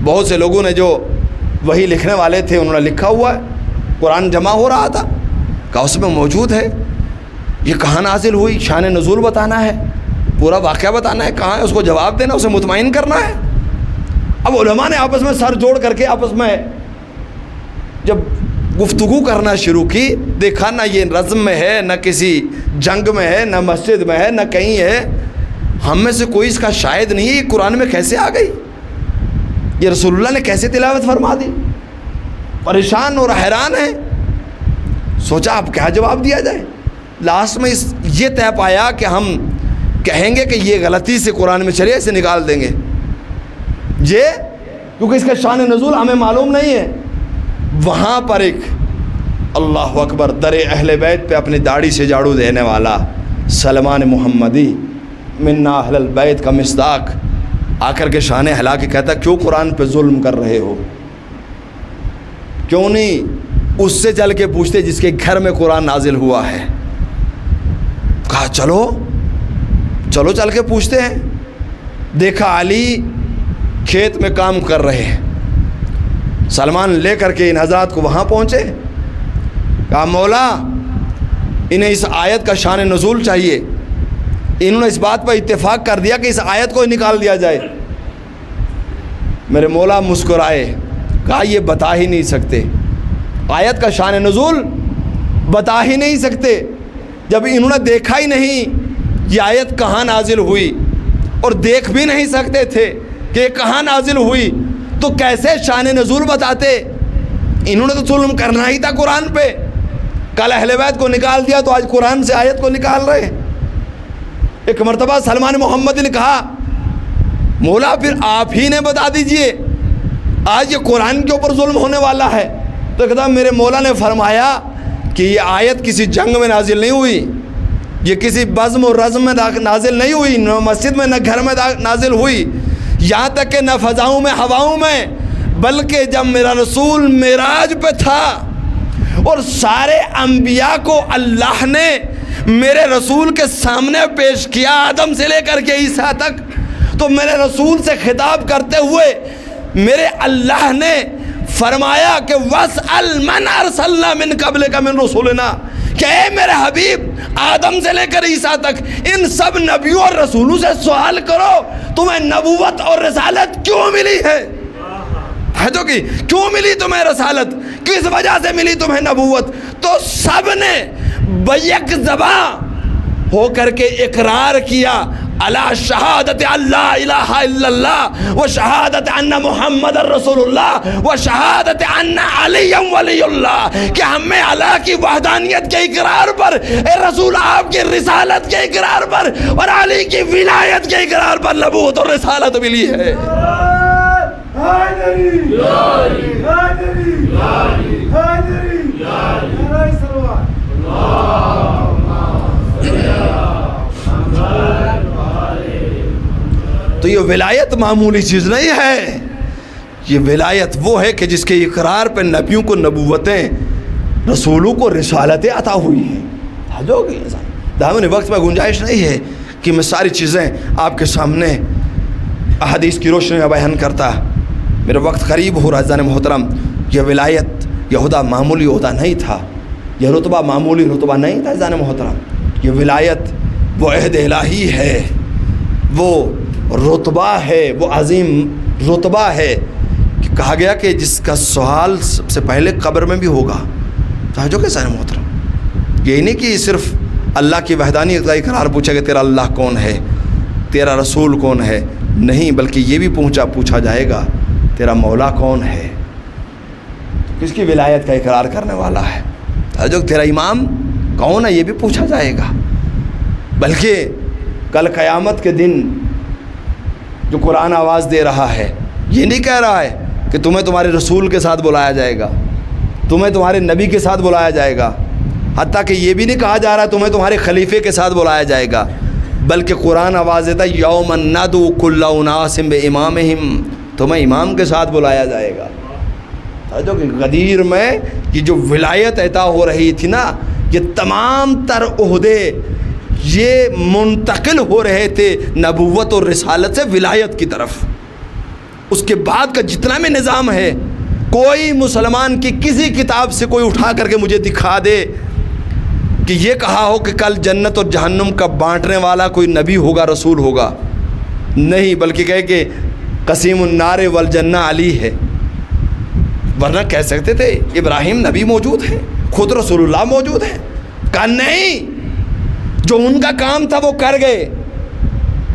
بہت سے لوگوں نے جو وہی لکھنے والے تھے انہوں نے لکھا ہوا ہے، قرآن جمع ہو رہا تھا. کہا اس میں موجود ہے. یہ کہاں نازل ہوئی، شان نزول بتانا ہے، پورا واقعہ بتانا ہے، کہاں ہے، اس کو جواب دینا، اسے مطمئن کرنا ہے. اب علماء نے آپس میں سر جوڑ کر کے آپس میں جب گفتگو کرنا شروع کی، دیکھا نہ یہ رزم میں ہے، نہ کسی جنگ میں ہے، نہ مسجد میں ہے، نہ کہیں ہے. ہم میں سے کوئی اس کا شاہد نہیں ہے. یہ قرآن میں کیسے آ گئی، یہ رسول اللہ نے کیسے تلاوت فرما دی. پریشان اور حیران ہیں. سوچا اب کیا جواب دیا جائے. لاسٹ میں یہ طے پایا کہ ہم کہیں گے کہ یہ غلطی سے قرآن میں چلے، اسے نکال دیں گے یہ، کیونکہ اس کا شان نزول ہمیں معلوم نہیں ہے. وہاں پر ایک اللہ اکبر در اہل بیت پہ اپنی داڑھی سے جھاڑو دینے والا سلمان محمدی منا اہل البیت کا مصداق آ کر کے شان ہلا کے کہتا کیوں قرآن پہ ظلم کر رہے ہو. کیوں نہیں اس سے چل کے پوچھتے جس کے گھر میں قرآن نازل ہوا ہے. کہا چلو چل کے پوچھتے ہیں. دیکھا علی کھیت میں کام کر رہے ہیں. سلمان لے کر کے ان حضرات کو وہاں پہنچے. کہا مولا انہیں اس آیت کا شان نزول چاہیے. انہوں نے اس بات پر اتفاق کر دیا کہ اس آیت کو نکال دیا جائے. میرے مولا مسکرائے. کہا یہ بتا ہی نہیں سکتے، آیت کا شان نزول بتا ہی نہیں سکتے. جب انہوں نے دیکھا ہی نہیں یہ آیت کہاں نازل ہوئی اور دیکھ بھی نہیں سکتے تھے کہ یہ کہاں نازل ہوئی، تو کیسے شان نزول بتاتے. انہوں نے تو ظلم کرنا ہی تھا قرآن پہ. کل اہل بیت کو نکال دیا تو آج قرآن سے آیت کو نکال رہے. ایک مرتبہ سلمان محمد نے کہا مولا پھر آپ ہی نے بتا دیجئے آج یہ قرآن کے اوپر ظلم ہونے والا ہے. تو کہتا میرے مولا نے فرمایا کہ یہ آیت کسی جنگ میں نازل نہیں ہوئی، یہ کسی بزم و رزم میں نازل نہیں ہوئی، نہ مسجد میں نہ گھر میں نازل ہوئی، یہاں تک کہ نہ فضاؤں میں ہواؤں میں، بلکہ جب میرا رسول معراج پہ تھا اور سارے انبیاء کو اللہ نے میرے رسول کے سامنے پیش کیا، آدم سے لے کر کے عیسیٰ تک، تو میرے رسول سے خطاب کرتے ہوئے میرے اللہ نے فرمایا کہ وَاسْأَلْ مَنْ أَرْسَلْنَا مِنْ قَبْلِكَ مِنْ رُسُلِنَا، کہ اے میرے حبیب آدم سے لے کر عیسیٰ تک ان سب نبیوں اور رسولوں سے سوال کرو تمہیں نبوت اور رسالت کیوں ملی ہے. جو کہ کیوں ملی تمہیں رسالت، کس وجہ سے ملی تمہیں نبوت. تو سب نے بیک زباں ہو کر کے اقرار کیا علی شہادت اللہ الہ الا اللہ و شہادت ان محمد رسول اللہ و شہادت ان علی ولی اللہ، کہ ہمیں اللہ کی وحدانیت کے اقرار پر، اے رسول آپ کی رسالت کے اقرار پر اور علی کی ولایت کے اقرار پر نبوت اور رسالت ملی ہے۔ تو یہ ولایت معمولی چیز نہیں ہے، یہ ولایت وہ ہے کہ جس کے اقرار پہ نبیوں کو نبوتیں، رسولوں کو رسالتیں عطا ہوئی ہیں۔ دامن وقت میں گنجائش نہیں ہے کہ میں ساری چیزیں آپ کے سامنے احادیث کی روشنی میں بیان کرتا، میرا وقت قریب ہو رہا ہے۔ عزیزان محترم، یہ ولایت، یہ عہدہ معمولی عہدہ نہیں تھا، یہ رتبہ معمولی رتبہ نہیں تھا۔ عزیزان محترم، یہ ولایت وہ عہد الہی ہے، وہ رتبہ ہے، وہ عظیم رتبہ ہے کہ کہا گیا کہ جس کا سوال سب سے پہلے قبر میں بھی ہوگا۔ جو کہ عزیزان محترم، یہ نہیں کہ صرف اللہ کی وحدانیت کا اقرار پوچھا کہ تیرا اللہ کون ہے، تیرا رسول کون ہے، نہیں، بلکہ یہ بھی پوچھا جائے گا تیرا مولا کون ہے، کس کی ولایت کا اقرار کرنے والا ہے، جو تیرا امام کون ہے یہ بھی پوچھا جائے گا۔ بلکہ کل قیامت کے دن جو قرآن آواز دے رہا ہے، یہ نہیں کہہ رہا ہے کہ تمہیں تمہارے رسول کے ساتھ بلایا جائے گا، تمہیں تمہارے نبی کے ساتھ بلایا جائے گا، حتیٰ کہ یہ بھی نہیں کہا جا رہا تمہیں تمہارے خلیفے کے ساتھ بلایا جائے گا، بلکہ قرآن آواز دیتا ہے یوم ندعو کل اناس بامامہم، تمہیں امام کے ساتھ بلایا جائے گا۔ جو کہ غدیر میں یہ جو ولایت عطا ہو رہی تھی نا، یہ تمام تر عہدے یہ منتقل ہو رہے تھے نبوت اور رسالت سے ولایت کی طرف۔ اس کے بعد کا جتنا بھی نظام ہے، کوئی مسلمان کی کسی کتاب سے کوئی اٹھا کر کے مجھے دکھا دے کہ یہ کہا ہو کہ کل جنت اور جہنم کا بانٹنے والا کوئی نبی ہوگا، رسول ہوگا، نہیں، بلکہ کہے کہ قسیم النار والجنہ علی ہے۔ ورنہ کہہ سکتے تھے ابراہیم نبی موجود ہے، خود رسول اللہ موجود ہے، کہا نہیں، جو ان کا کام تھا وہ کر گئے،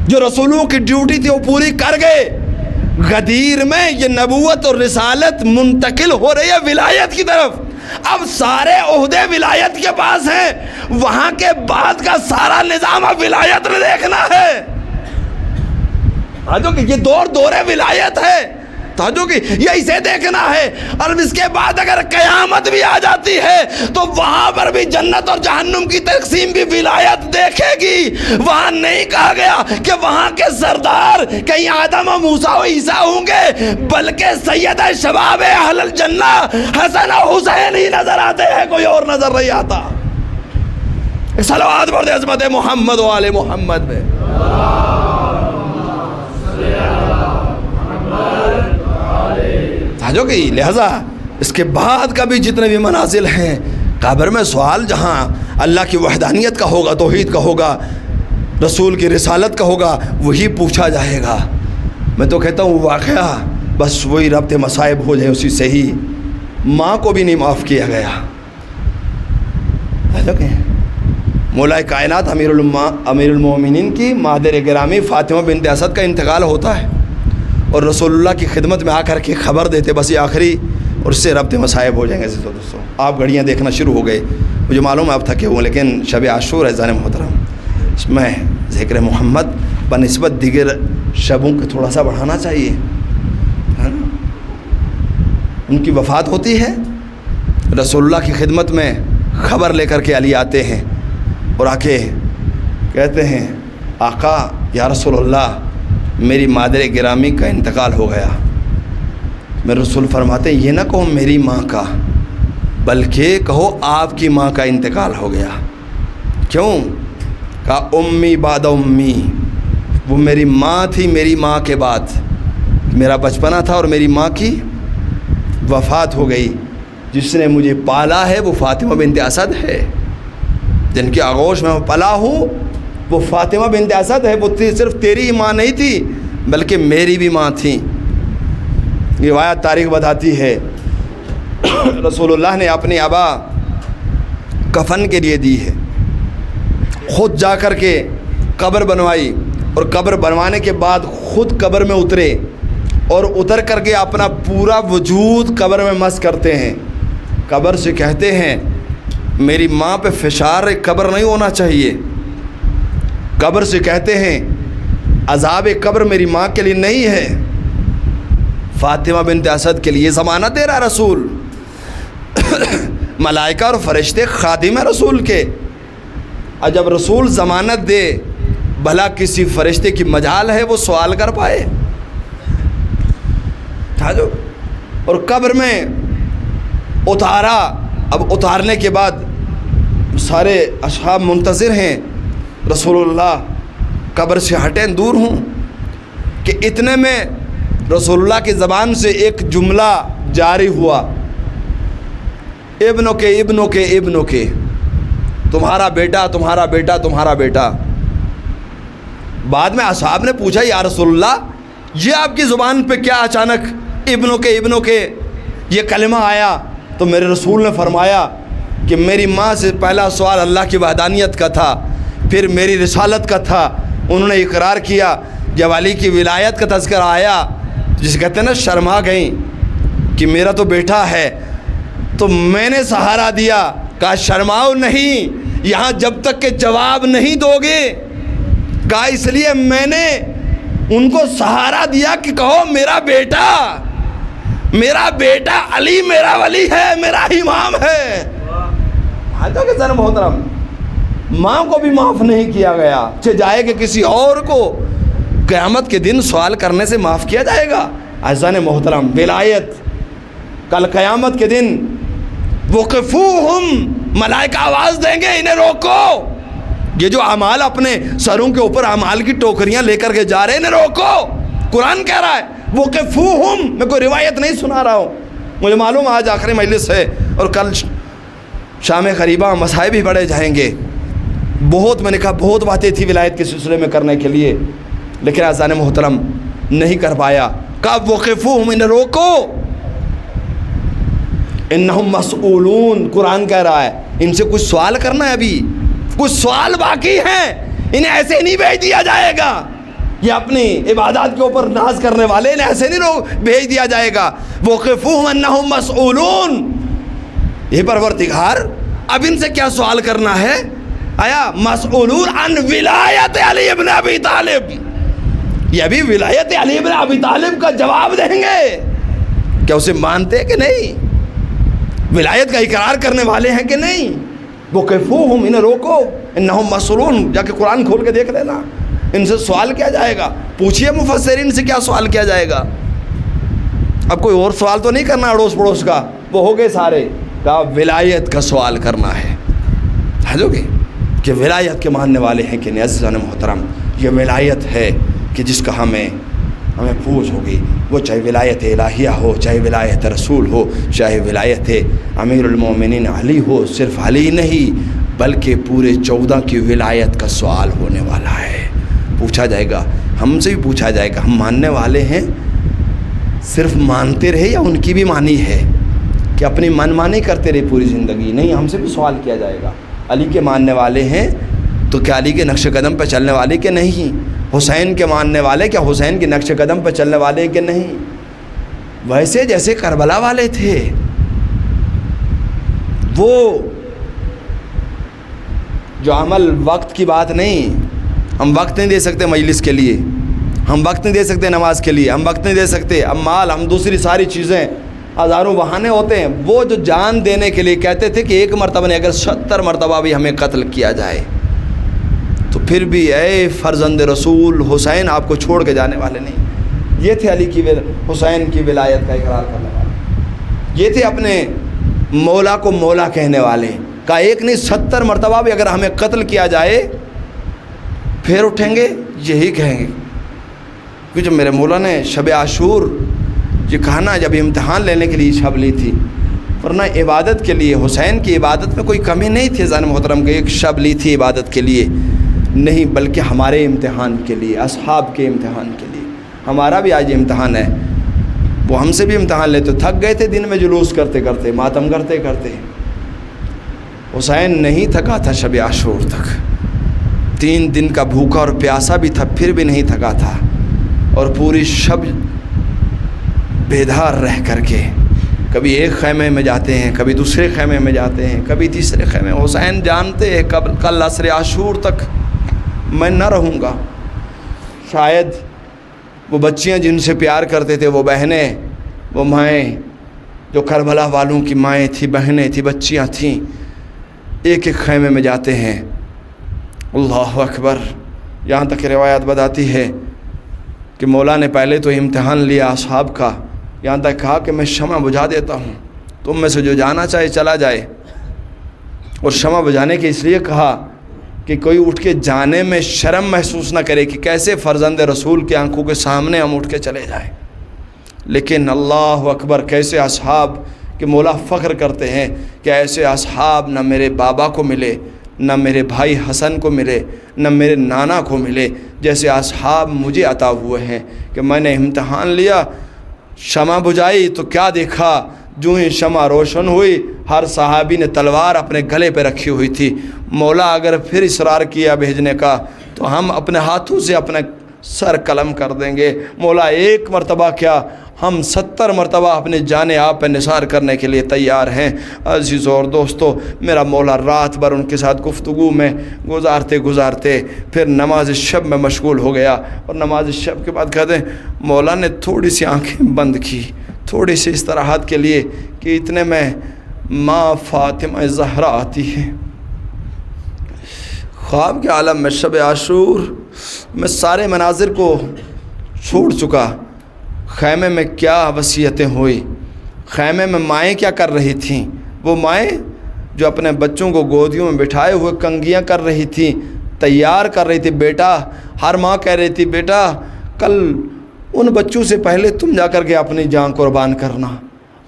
جو رسولوں کی ڈیوٹی تھی وہ پوری کر گئے۔ غدیر میں یہ نبوت اور رسالت منتقل ہو رہی ہے ولایت کی طرف۔ اب سارے عہدے ولایت کے پاس ہیں، وہاں کے بعد کا سارا نظام اب ولایت میں دیکھنا ہے۔ جو کہ یہ دور ولایت ہے، توجہ کہ یہ اسے دیکھنا ہے۔ اور اس کے بعد اگر قیامت بھی آ جاتی ہے تو وہاں پر بھی جنت اور جہنم کی تقسیم بھی ولایت دیکھے گی۔ وہاں نہیں کہا گیا کہ وہاں کے سردار کہیں آدم و موسیٰ و عیسیٰ ہوں گے، بلکہ سید شباب اہل الجنہ حسن و حسین ہی نظر آتے ہیں، کوئی اور نظر نہیں آتا۔ صلوات پڑھ دے عظمت محمد و آل محمد میں۔ جو کہ لہذا اس کے بعد کا بھی جتنے بھی منازل ہیں، قبر میں سوال جہاں اللہ کی وحدانیت کا ہوگا، توحید کا ہوگا، رسول کی رسالت کا ہوگا، وہی پوچھا جائے گا۔ میں تو کہتا ہوں واقعہ بس وہی ربط مصائب ہو جائے اسی سے ہی۔ ماں کو بھی نہیں معاف کیا گیا۔ مولا کائنات امیر المومنین کی مادر گرامی فاطمہ بنت اسد کا انتقال ہوتا ہے اور رسول اللہ کی خدمت میں آ کر کے خبر دیتے بس یہ آخری، اور اس سے ربط مصائب ہو جائیں گے۔ دوستوں آپ گھڑیاں دیکھنا شروع ہو گئے، مجھے معلوم ہے آپ تھکے ہوئے، لیکن شب عاشور ہے عزیزان محترم، اس میں ذکر محمد بنسبت دیگر شبوں کے تھوڑا سا بڑھانا چاہیے۔ ان کی وفات ہوتی ہے، رسول اللہ کی خدمت میں خبر لے کر کے علی آتے ہیں اور آ کے کہتے ہیں آقا یا رسول اللہ میری مادر گرامی کا انتقال ہو گیا۔ میرے رسول فرماتے ہیں یہ نہ کہو میری ماں کا، بلکہ کہو آپ کی ماں کا انتقال ہو گیا۔ کیوں؟ کہا امی بعد امی، وہ میری ماں تھی، میری ماں کے بعد میرا بچپنا تھا اور میری ماں کی وفات ہو گئی۔ جس نے مجھے پالا ہے وہ فاطمہ بنت اسد ہے، جن کی آغوش میں پلا ہوں وہ فاطمہ بنت اسد ہے۔ وہ صرف تیری ماں نہیں تھی بلکہ میری بھی ماں تھی۔ روایت تاریخ بتاتی ہے رسول اللہ نے اپنی ابا کفن کے لیے دی ہے، خود جا کر کے قبر بنوائی، اور قبر بنوانے کے بعد خود قبر میں اترے اور اتر کر کے اپنا پورا وجود قبر میں مس کرتے ہیں، قبر سے کہتے ہیں میری ماں پہ فشار قبر نہیں ہونا چاہیے، قبر سے کہتے ہیں عذاب قبر میری ماں کے لیے نہیں ہے، فاطمہ بنت اسد کے لیے ضمانت دے رہا رسول۔ ملائکہ اور فرشتے خادم ہیں رسول کے، اور جب رسول ضمانت دے بھلا کسی فرشتے کی مجال ہے وہ سوال کر پائے؟ اور قبر میں اتارا، اب اتارنے کے بعد سارے اصحاب منتظر ہیں رسول اللہ قبر سے ہٹیں، دور ہوں، کہ اتنے میں رسول اللہ کی زبان سے ایک جملہ جاری ہوا، ابنوں کے ابنوں کے ابنوں کے، تمہارا بیٹا تمہارا بیٹا تمہارا بیٹا۔ بعد میں اصحاب نے پوچھا یا رسول اللہ یہ آپ کی زبان پہ کیا اچانک ابنوں کے ابنوں کے یہ کلمہ آیا؟ تو میرے رسول نے فرمایا کہ میری ماں سے پہلا سوال اللہ کی وحدانیت کا تھا، پھر میری رسالت کا تھا، انہوں نے اقرار کیا۔ جب علی کی ولایت کا تذکرہ آیا، جسے کہتے ہیں نا شرما گئیں کہ میرا تو بیٹا ہے، تو میں نے سہارا دیا، کہا شرماؤ نہیں، یہاں جب تک کہ جواب نہیں دو گے، کہا اس لیے میں نے ان کو سہارا دیا کہ کہو میرا بیٹا علی میرا ولی ہے، میرا امام ہے۔ حضرت کے ذرا محترم، ماں کو بھی معاف نہیں کیا گیا، جائے کہ کسی اور کو قیامت کے دن سوال کرنے سے معاف کیا جائے گا۔ عزیزان محترم، ولایت کل قیامت کے دن وقفوہم، ملائکہ آواز دیں گے انہیں روکو، یہ جو اعمال اپنے سروں کے اوپر اعمال کی ٹوکریاں لے کر کے جا رہے ہیں انہیں روکو۔ قرآن کہہ رہا ہے وقفوہم، میں کوئی روایت نہیں سنا رہا ہوں، مجھے معلوم آج آخری مجلس ہے اور کل شام غریبہ مسائل بھی بڑھے جائیں گے۔ بہت میں نے کہا بہت باتیں تھی ولایت کے سلسلے میں کرنے کے لیے، لیکن عزیزان محترم نہیں کر پایا۔ کہا وقفوہم، انہیں روکو، انہم مسئولون، قرآن کہہ رہا ہے ان سے کچھ سوال کرنا ہے، ابھی کچھ سوال باقی ہیں، انہیں ایسے نہیں بھیج دیا جائے گا، یہ اپنی عبادات کے اوپر ناز کرنے والے، انہیں ایسے نہیں بھیج دیا جائے گا۔ وقفوہم انہم مسئولون، یہ پروردگار اب ان سے کیا سوال کرنا ہے؟ آیا مسئولون عن ولایت علی ابن ابی طالب، یہ ابھی ولایت علی ابن ابی طالب کا جواب دیں گے، کیا اسے مانتے کہ نہیں؟ ولایت کا اقرار کرنے والے ہیں کہ نہیں؟ وقفوہم، انہیں روکو، انہم مسئولون، جا کے قرآن کھول کے دیکھ لینا، ان سے سوال کیا جائے گا۔ پوچھئے مفسرین سے کیا سوال کیا جائے گا؟ اب کوئی اور سوال تو نہیں کرنا اڑوس پڑوس کا، وہ ہو گئے سارے، کہا ولایت کا سوال کرنا ہے، سمجھو گے کہ ولایت کے ماننے والے ہیں کہ نہیں؟ عزیزان محترم، یہ ولایت ہے کہ جس کا ہمیں پوچھ ہوگی، وہ چاہے ولایت الہیہ ہو، چاہے ولایت رسول ہو، چاہے ولایت امیر المومنین علی ہو، صرف علی نہیں بلکہ پورے 14 کی ولایت کا سوال ہونے والا ہے، پوچھا جائے گا، ہم سے بھی پوچھا جائے گا، ہم ماننے والے ہیں، صرف مانتے رہے یا ان کی بھی مانی ہے کہ اپنی من مانی کرتے رہے پوری زندگی؟ نہیں، ہم سے بھی سوال کیا جائے گا، علی کے ماننے والے ہیں تو کیا علی کے نقش قدم پہ چلنے والے کہ نہیں؟ حسین کے ماننے والے کیا حسین کے نقش قدم پہ چلنے والے کہ نہیں؟ ویسے جیسے کربلا والے تھے، وہ جو عمل وقت کی بات نہیں، ہم وقت نہیں دے سکتے مجلس کے لیے، ہم وقت نہیں دے سکتے نماز کے لیے، ہم وقت نہیں دے سکتے، ہم مال، ہم دوسری ساری چیزیں، ہزاروں بہانے ہوتے ہیں۔ وہ جو جان دینے کے لیے کہتے تھے کہ ایک مرتبہ نہیں، اگر 70 مرتبہ بھی ہمیں قتل کیا جائے تو پھر بھی اے فرزند رسول حسین آپ کو چھوڑ کے جانے والے نہیں۔ یہ تھے علی کی حسین کی ولایت کا اقرار کرنے والے، یہ تھے اپنے مولا کو مولا کہنے والے، کا ایک نہیں 70 مرتبہ بھی اگر ہمیں قتل کیا جائے پھر اٹھیں گے، یہی کہیں گے۔ کیونکہ جب میرے مولا نے شب عاشور یہ کہا نا، جب امتحان لینے کے لیے شب لی تھی، ورنہ عبادت کے لیے حسین کی عبادت میں کوئی کمی نہیں تھی زان محترم، کہ ایک شب لی تھی عبادت کے لیے نہیں، بلکہ ہمارے امتحان کے لیے، اصحاب کے امتحان کے لیے۔ ہمارا بھی آج امتحان ہے، وہ ہم سے بھی امتحان لیتے، تھک گئے تھے دن میں جلوس کرتے کرتے، ماتم کرتے کرتے، حسین نہیں تھکا تھا شب عاشور تک، 3 دن کا بھوکا اور پیاسا بھی تھا، پھر بھی نہیں تھکا تھا، اور پوری شب بیدار رہ کر کے کبھی ایک خیمے میں جاتے ہیں، کبھی دوسرے خیمے میں جاتے ہیں، کبھی تیسرے خیمے۔ حسین جانتے ہیں کل عصر عاشور تک میں نہ رہوں گا، شاید وہ بچیاں جن سے پیار کرتے تھے، وہ بہنیں، وہ مائیں جو کربلا والوں کی مائیں تھیں، بہنیں تھیں، بچیاں تھیں، ایک ایک خیمے میں جاتے ہیں۔ اللہ اکبر۔ یہاں تک روایت بتاتی ہے کہ مولا نے پہلے تو امتحان لیا اصحاب کا، یہاں تک کہا کہ میں شمع بجھا دیتا ہوں، تم میں سے جو جانا چاہے چلا جائے۔ اور شمع بجھانے کے اس لیے کہا کہ کوئی اٹھ کے جانے میں شرم محسوس نہ کرے کہ کیسے فرزند رسول کی آنکھوں کے سامنے ہم اٹھ کے چلے جائیں۔ لیکن اللہ اکبر، کیسے اصحاب کہ مولا فخر کرتے ہیں کہ ایسے اصحاب نہ میرے بابا کو ملے، نہ میرے بھائی حسن کو ملے، نہ میرے نانا کو ملے، جیسے اصحاب مجھے عطا ہوئے ہیں کہ میں نے امتحان لیا، شمع بجھائی تو کیا دیکھا، جو ہی شمع روشن ہوئی ہر صحابی نے تلوار اپنے گلے پہ رکھی ہوئی تھی۔ مولا اگر پھر اصرار کیا بھیجنے کا تو ہم اپنے ہاتھوں سے اپنا سر قلم کر دیں گے۔ مولا ایک مرتبہ کیا، ہم 70 مرتبہ اپنے جان آپ پہ نثار کرنے کے لیے تیار ہیں۔ عزیزو اور دوستو، میرا مولا رات بھر ان کے ساتھ گفتگو میں گزارتے گزارتے پھر نماز شب میں مشغول ہو گیا، اور نماز شب کے بعد کہتے ہیں مولا نے تھوڑی سی آنکھیں بند کی، تھوڑی سی استراحت کے لیے، کہ اتنے میں ماں فاطمہ زہرا آتی ہے۔ خواب کے عالم میں شب عاشور میں سارے مناظر کو چھوڑ چکا۔ خیمے میں کیا وصیتیں ہوئی، خیمے میں مائیں کیا کر رہی تھیں، وہ مائیں جو اپنے بچوں کو گودیوں میں بٹھائے ہوئے کنگھیاں کر رہی تھیں، تیار کر رہی تھی۔ بیٹا، ہر ماں کہہ رہی تھی بیٹا کل ان بچوں سے پہلے تم جا کر کے اپنی جان قربان کرنا،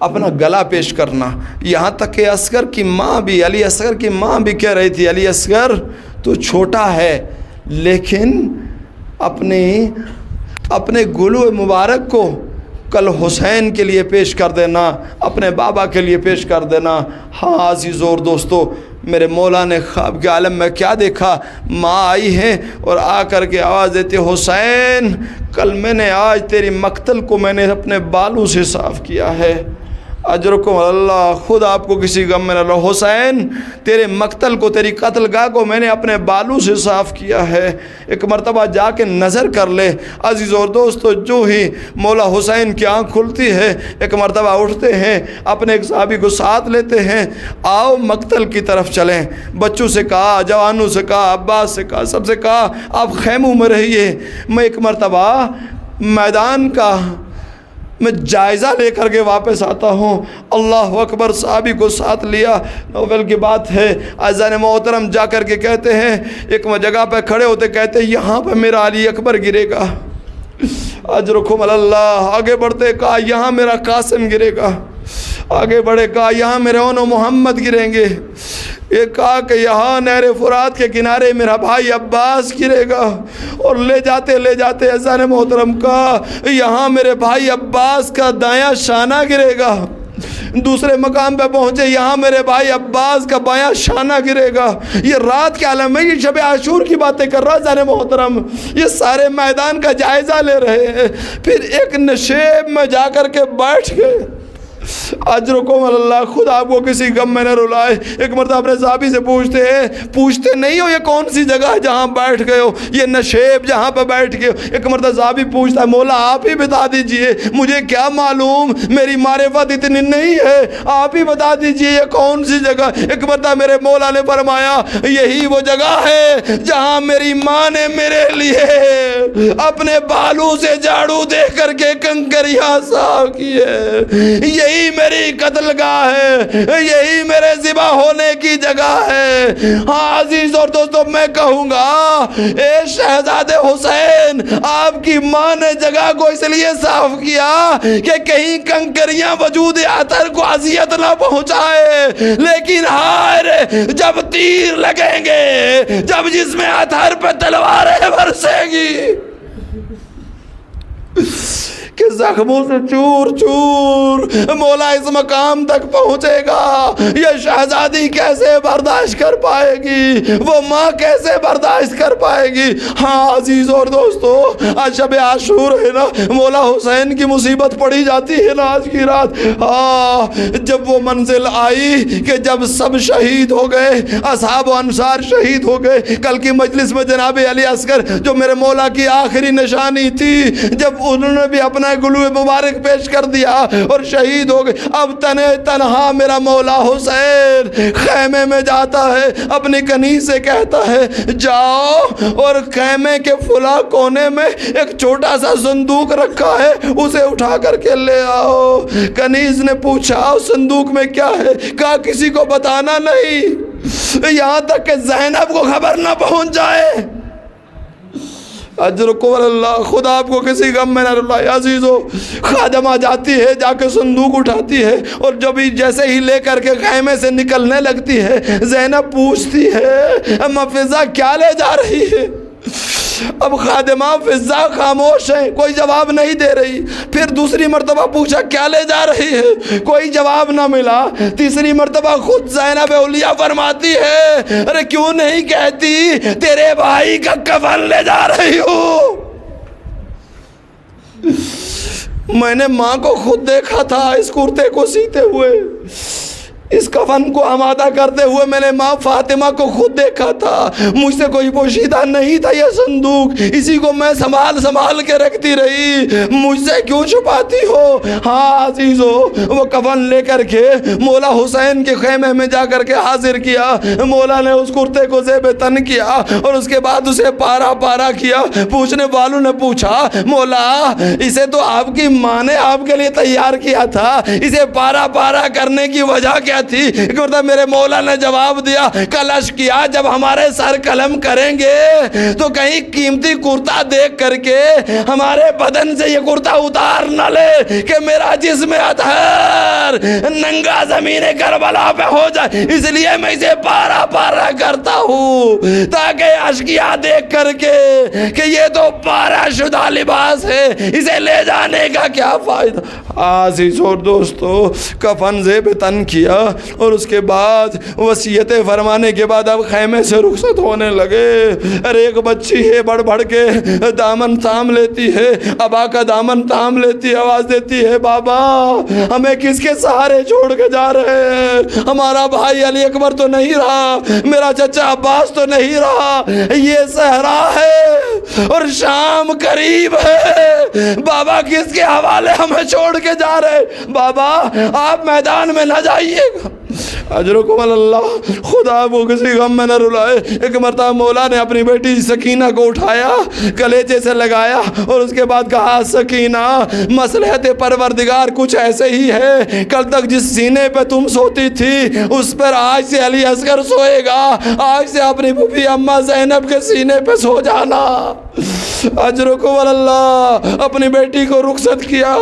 اپنا گلا پیش کرنا۔ یہاں تک کہ اصغر کی ماں بھی، علی اصغر کی ماں بھی کہہ رہی تھی علی اصغر تو چھوٹا ہے، لیکن اپنے گلو مبارک کو کل حسین کے لیے پیش کر دینا، اپنے بابا کے لیے پیش کر دینا۔ ہاں عزیز اور دوستو، میرے مولا نے خواب کے عالم میں کیا دیکھا، ماں آئی ہیں اور آ کر کے آواز دیتی حسین کل میں نے آج تیری مقتل کو میں نے اپنے بالوں سے صاف کیا ہے، اجرکم اللہ، خود آپ کو کسی غم میں نہ لو، حسین تیرے مقتل کو، تیری قتل گاہ کو میں نے اپنے بالوں سے صاف کیا ہے، ایک مرتبہ جا کے نظر کر لے۔ عزیز اور دوستو، جو ہی مولا حسین کی آنکھ کھلتی ہے، ایک مرتبہ اٹھتے ہیں، اپنے ایک صحابی کو ساتھ لیتے ہیں، آؤ مقتل کی طرف چلیں۔ بچوں سے کہا، جوانوں سے کہا، عباس سے کہا، سب سے کہا آپ خیموں میں رہیے، میں ایک مرتبہ میدان کا میں جائزہ لے کر کے واپس آتا ہوں۔ اللہ اکبر، صحابی کو ساتھ لیا۔ نوبل کی بات ہے، اذان محترم جا کر کے کہتے ہیں، ایک جگہ پہ کھڑے ہوتے کہتے ہیں یہاں پہ میرا علی اکبر گرے گا، اجرکم اللہ۔ آگے بڑھتے کہا یہاں میرا قاسم گرے گا، آگے بڑھے کہا یہاں میرے اون و محمد گریں گے، یہ کہا کہ یہاں نہر فرات کے کنارے میرا بھائی عباس گرے گا، اور لے جاتے اذان محترم کا یہاں میرے بھائی عباس کا دایاں شانہ گرے گا۔ دوسرے مقام پہ پہنچے، یہاں میرے بھائی عباس کا بایاں شانہ گرے گا۔ یہ رات کے عالم میں، یہ شب عاشور کی باتیں کر رہا اذان محترم، یہ سارے میدان کا جائزہ لے رہے ہیں۔ پھر ایک نشیب میں جا کر کے بیٹھ گئے۔ اجرکم اللہ، خود آپ کو کسی غم میں نہ رلائے۔ ایک مرتبہ اپنے صحابی سے پوچھتے نہیں ہو یہ کون سی جگہ ہے جہاں بیٹھ گئے ہو، یہ نشیب جہاں پہ بیٹھ گئے ہو۔ ایک مرتبہ صحابی پوچھتا ہے مولا آپ ہی بتا دیجئے، مجھے کیا معلوم، میری معرفت اتنی نہیں ہے، آپ ہی بتا دیجئے یہ کون سی جگہ۔ ایک مرتبہ میرے مولا نے فرمایا یہی وہ جگہ ہے جہاں میری ماں نے میرے لیے اپنے بالوں سے جھاڑو دے کر کے کنکریاں صاف کی ہے، یہی میری قتل گاہ ہے، یہی میرے ذبح ہونے کی جگہ ہے۔ ہاں عزیز اور دوستو، میں کہوں گا اے شہزادے حسین، آپ کی ماں نے جگہ کو اس لیے صاف کیا کہ کہیں کنکریاں وجود عطر کو اذیت نہ پہنچائے، لیکن ہائے جب تیر لگیں گے، جب جسم عطر پہ تلواریں برسے گی، کہ زخموں سے چور چور مولا اس مقام تک پہنچے گا، یہ شہزادی کیسے برداشت کر پائے گی، وہ ماں کیسے برداشت کر پائے گی۔ ہاں عزیز اور دوستو، آج شب عاشور ہے نا، مولا حسین کی مصیبت پڑی جاتی ہے نا آج کی رات۔ جب وہ منزل آئی کہ جب سب شہید ہو گئے، اصحاب و انصار شہید ہو گئے، کل کی مجلس میں جناب علی اصغر جو میرے مولا کی آخری نشانی تھی، جب انہوں نے بھی اپنا گلو مبارک پیش کر دیا اور شہید ہو گئے، اب تنہا میرا مولا حسین خیمے میں جاتا ہے، اپنی کنیز سے کہتا ہے جاؤ اور خیمے کے فلاں کونے میں ایک چھوٹا سا صندوق رکھا ہے، اسے اٹھا کر کے لے آؤ۔ کنیز نے پوچھا اس صندوق میں کیا ہے؟ کہا کسی کو بتانا نہیں، یہاں تک کہ زینب کو خبر نہ پہنچ جائے۔ اجرکم اللہ، خدا آپ کو کسی غم میں نہ رلائے۔ عزیزو، خادمہ جاتی ہے، جا کے صندوق اٹھاتی ہے، اور جب جیسے ہی لے کر کے خیمے سے نکلنے لگتی ہے، زینب پوچھتی ہے اما فضا کیا لے جا رہی ہے؟ اب خادمہ فضا خاموش ہے، کوئی جواب نہیں دے رہی۔ پھر دوسری مرتبہ پوچھا کیا لے جا رہی ہے، کوئی جواب نہ ملا۔ تیسری مرتبہ خود زینب علیہ فرماتی ہے ارے کیوں نہیں کہتی تیرے بھائی کا کفن لے جا رہی ہوں۔ میں نے ماں کو خود دیکھا تھا اس کرتے کو سیتے ہوئے، اس کفن کو آمادہ کرتے ہوئے میں نے ماں فاطمہ کو خود دیکھا تھا، مجھ سے کوئی پوشیدہ نہیں تھا یہ صندوق، اسی کو میں سنبھال کے رکھتی رہی، مجھ سے کیوں چھپاتی ہو؟ ہاں عزیزو، وہ کفن لے کر کے مولا حسین کے خیمے میں جا کر کے حاضر کیا، مولا نے اس کرتے کو زیب تن کیا اور اس کے بعد اسے پارا پارا کیا۔ پوچھنے والوں نے پوچھا مولا اسے تو آپ کی ماں نے آپ کے لیے تیار کیا تھا، اسے پارا پارا کرنے کی وجہ کیا تھی؟ ایک مرتبہ میرے مولا نے جواب دیا کلش کیا جب ہمارے سر قلم کریں گے تو کہیں قیمتی کرتا دیکھ کر کے ہمارے بدن سے یہ کرتا اتار نہ لے کہ میرا جسم اطہر ننگا زمین کربلا پہ ہو جائے، اس لیے میں اسے پارا پارا کرتا ہوں تاکہ اشکیا دیکھ کر کے کہ یہ تو پارا شدہ لباس ہے، اسے لے جانے کا کیا فائدہ۔ عزیز اور دوستو، کفن زیب تن کیا اور اس کے بعد وصیتیں فرمانے کے بعد اب خیمے سے رخصت ہونے لگے۔ ارے ایک بچی ہے بڑھ بڑھ کے دامن تھام لیتی ہے، ابا کا دامن تھام لیتی ہے، آواز دیتی ہے بابا ہمیں کس کے سہارے چھوڑ کے جا رہے ہیں؟ ہمارا بھائی علی اکبر تو نہیں رہا، میرا چچا عباس تو نہیں رہا، یہ صحرا ہے اور شام قریب ہے، بابا کس کے حوالے ہمیں چھوڑ کے جا رہے؟ بابا آپ میدان میں نہ جائیے گا۔ اجرکم اللہ، خدا وہ کسی غم میں نہ رلائے۔ ایک مرتبہ مولا نے اپنی بیٹی سکینہ کو اٹھایا، کلیجے سے لگایا اور اس کے بعد کہا سکینہ مصلحت پروردگار کچھ ایسے ہی ہے، کل تک جس سینے پہ تم سوتی تھی اس پر آج سے علی اصغر سوئے گا، آج سے اپنی پھوپھی اماں زینب کے سینے پہ سو جانا۔ اجرکم اللہ، اپنی بیٹی کو رخصت کیا۔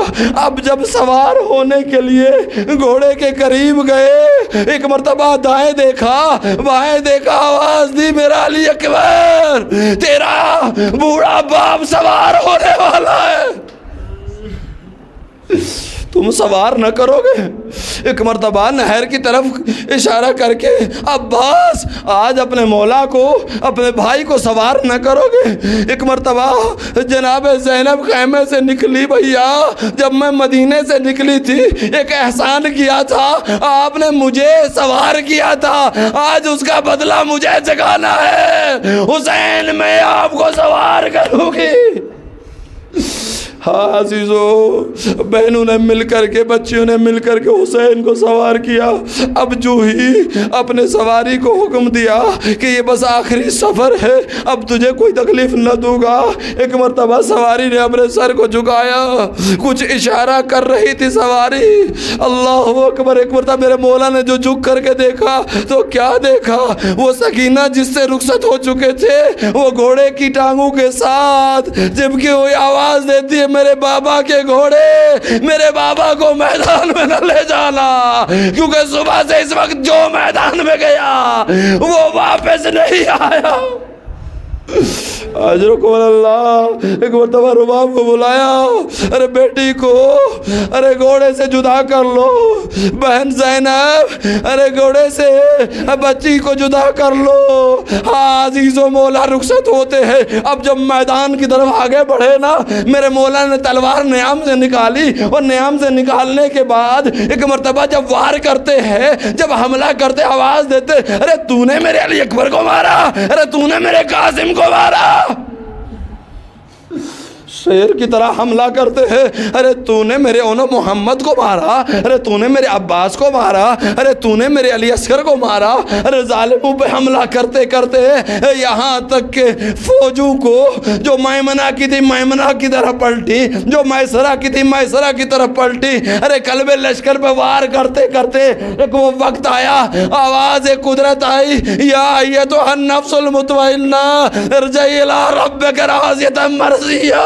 اب جب سوار ہونے کے لیے گھوڑے کے قریب گئے، ایک مرتبہ دائیں دیکھا بائیں دیکھا، آواز دی میرا علی اکبر تیرا بوڑھا باپ سوار ہونے والا ہے، تم سوار نہ کرو گے؟ ایک مرتبہ نہر کی طرف اشارہ کر کے عباس آج اپنے مولا کو اپنے بھائی کو سوار نہ کرو گے؟ ایک مرتبہ جناب زینب خیمے سے نکلی، بھیا جب میں مدینے سے نکلی تھی ایک احسان کیا تھا، آپ نے مجھے سوار کیا تھا، آج اس کا بدلہ مجھے چکانا ہے، حسین میں آپ کو سوار کروں گی۔ ہاں عزیزو، بہنوں نے مل کر کے بچیوں نے مل کر کے حسین کو سوار کیا۔ اب جو ہی اپنے سواری کو حکم دیا کہ یہ بس آخری سفر ہے، اب تجھے کوئی تکلیف نہ دوں گا، ایک مرتبہ سواری نے اپنے سر کو جھکایا، کچھ اشارہ کر رہی تھی سواری، اللہ اکبر۔ ایک مرتبہ میرے مولا نے جو جھک کر کے دیکھا تو کیا دیکھا؟ وہ سکینہ جس سے رخصت ہو چکے تھے وہ گھوڑے کی ٹانگوں کے ساتھ، جبکہ وہ آواز دیتی ہے میرے بابا کے گھوڑے، میرے بابا کو میدان میں نہ لے جانا، کیونکہ صبح سے اس وقت جو میدان میں گیا وہ واپس نہیں آیا۔ اجرکم اللہ۔ ایک مرتبہ رباب کو بلایا، ارے بیٹی کو ارے گھوڑے سے جدا کر لو، بہن زینب ارے گھوڑے سے بچی کو جدا کر لو۔ ہاں عزیز و مولا رخصت ہوتے ہیں، اب جب میدان کی طرف آگے بڑھے نا، میرے مولا نے تلوار نیام سے نکالی، اور نیام سے نکالنے کے بعد ایک مرتبہ جب وار کرتے ہیں، جب حملہ کرتے آواز دیتے، ارے تو نے میرے علی اکبر کو مارا، ارے تو نے میرے قاسم کو مارا، شیر کی طرح حملہ کرتے ہیں، ارے تو نے میرے اونو محمد کو مارا، ارے تو نے میرے عباس کو مارا، ارے تو نے میرے علی اصغر کو مارا۔ ارے ظالموں پہ حملہ کرتے کرتے یہاں تک کہ فوجوں کو جو میمنہ کی تھی میمنہ کی طرف پلٹی، جو میسرہ کی تھی میسرہ کی طرف پلٹی۔ ارے قلب لشکر پہ وار کرتے کرتے ایک وہ وقت آیا، آواز قدرت آئی، یا ایتھا النفس المطمئنہ ارجعی الی ربک راضیۃ مرضیہ۔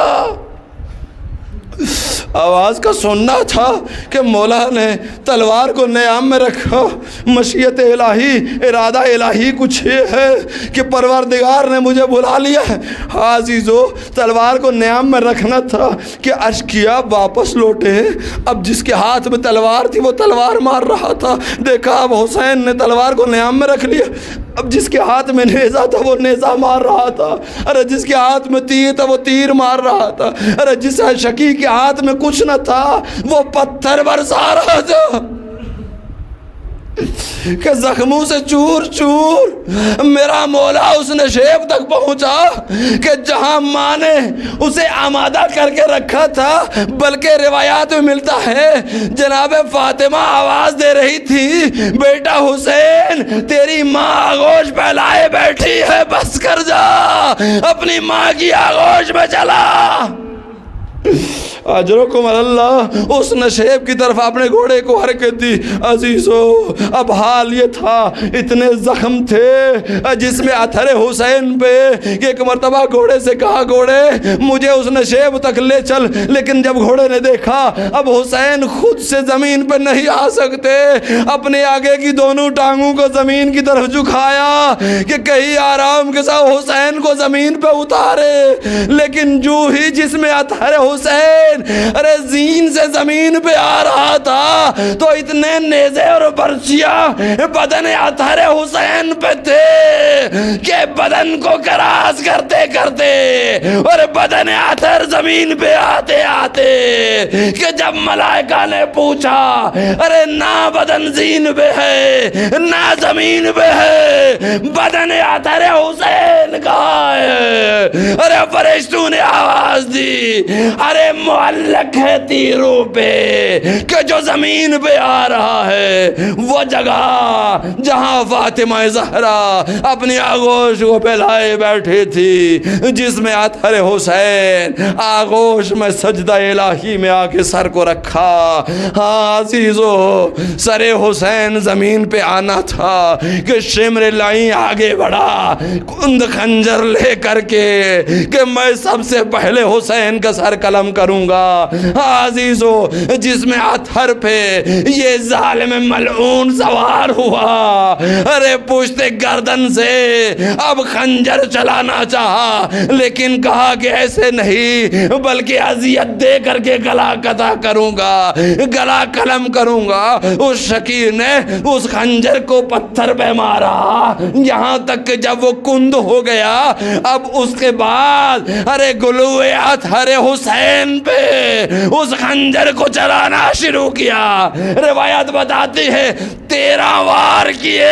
آواز کا سننا تھا کہ مولا نے تلوار کو نیام میں رکھا۔ مشیت الہی، ارادہ الہی کچھ یہ ہے کہ پروردگار نے مجھے بلا لیا ہے۔ عزیزو تلوار کو نیام میں رکھنا تھا کہ اشقیا واپس لوٹے۔ اب جس کے ہاتھ میں تلوار تھی وہ تلوار مار رہا تھا، دیکھا اب حسین نے تلوار کو نیام میں رکھ لیا۔ اب جس کے ہاتھ میں نیزہ تھا وہ نیزہ مار رہا تھا، ارے جس کے ہاتھ میں تیر تھا وہ تیر مار رہا تھا، ارے جس شکی کے ہاتھ میں کچھ نہ تھا وہ پتھر برسا رہا تھا کہ زخموں سے چور چور میرا مولا اس نشیب تک پہنچا کہ جہاں ماں نے اسے آمادہ کر کے رکھا تھا، بلکہ روایات میں ملتا ہے جناب فاطمہ آواز دے رہی تھی، بیٹا حسین تیری ماں آغوش پہ لائے بیٹھی ہے، بس کر جا، اپنی ماں کی آغوش میں چلا۔ اجرکم اللہ۔ اس نشیب کی طرف اپنے گھوڑے کو حرکت دی۔ عزیزو اب حال یہ تھا، اتنے زخم تھے جس میں اثر حسین پہ کہ ایک مرتبہ گھوڑے سے کہا گھوڑے مجھے اس نشیب تک لے چل، لیکن جب گھوڑے نے دیکھا اب حسین خود سے زمین پہ نہیں آ سکتے، اپنے آگے کی دونوں ٹانگوں کو زمین کی طرف جھکایا کہ کہیں آرام کے ساتھ حسین کو زمین پہ اتارے، لیکن جو ہی جس میں اثر حسین ارے زین سے زمین پہ آ رہا تھا تو اتنے نیزے اور برچیاں بدن اطہر حسین پہ تھے کہ بدن کو کراس کرتے کرتے اور بدن اطہر زمین پہ آتے آتے کہ جب ملائکہ نے پوچھا ارے نہ بدن زین پہ ہے نہ زمین پہ ہے، بدن اطہر حسین کہاں ہے؟ ارے فرشتوں نے آواز دی ارے معلق ہے تیروں پہ کہ جو زمین پہ آ رہا ہے وہ جگہ جہاں فاطمہ زہرا اپنی آغوش کو پھیلائے بیٹھی تھی، جس میں اطہر حسین آغوش میں سجدہ الہی میں آ کے سر کو رکھا۔ ہاں عزیزو سر حسین زمین پہ آنا تھا کہ شمر لائیں آگے بڑھا کند خنجر لے کر کے کہ میں سب سے پہلے حسین کا سر قلم کروں گا۔ عزیزو جس میں اطہر پہ یہ ظالم ملعون سوار ہوا، ارے پشت گردن سے اب خنجر چلانا چاہا، لیکن کہا کہ ایسے نہیں بلکہ اذیت دے کر کے گلا قطع کروں گا، گلا قلم کروں گا۔ اس شکیر نے اس خنجر کو پتھر پہ مارا یہاں تک کہ جب وہ کند ہو گیا، اب اس کے بعد ارے گلوے اطہر حسین پہ اس خنجر کو چلانا شروع کیا۔ روایت بتاتی ہے 13 وار کیے،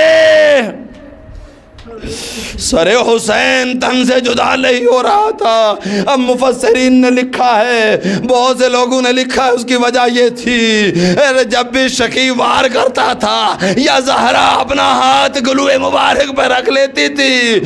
سر حسین تن سے جدا نہیں ہو رہا تھا۔ اب مفسرین نے لکھا ہے، بہت سے لوگوں نے لکھا ہے، اس کی وجہ یہ تھی جب بھی شکی وار کرتا تھا یا زہرا اپنا ہاتھ گلوے مبارک پہ رکھ لیتی تھی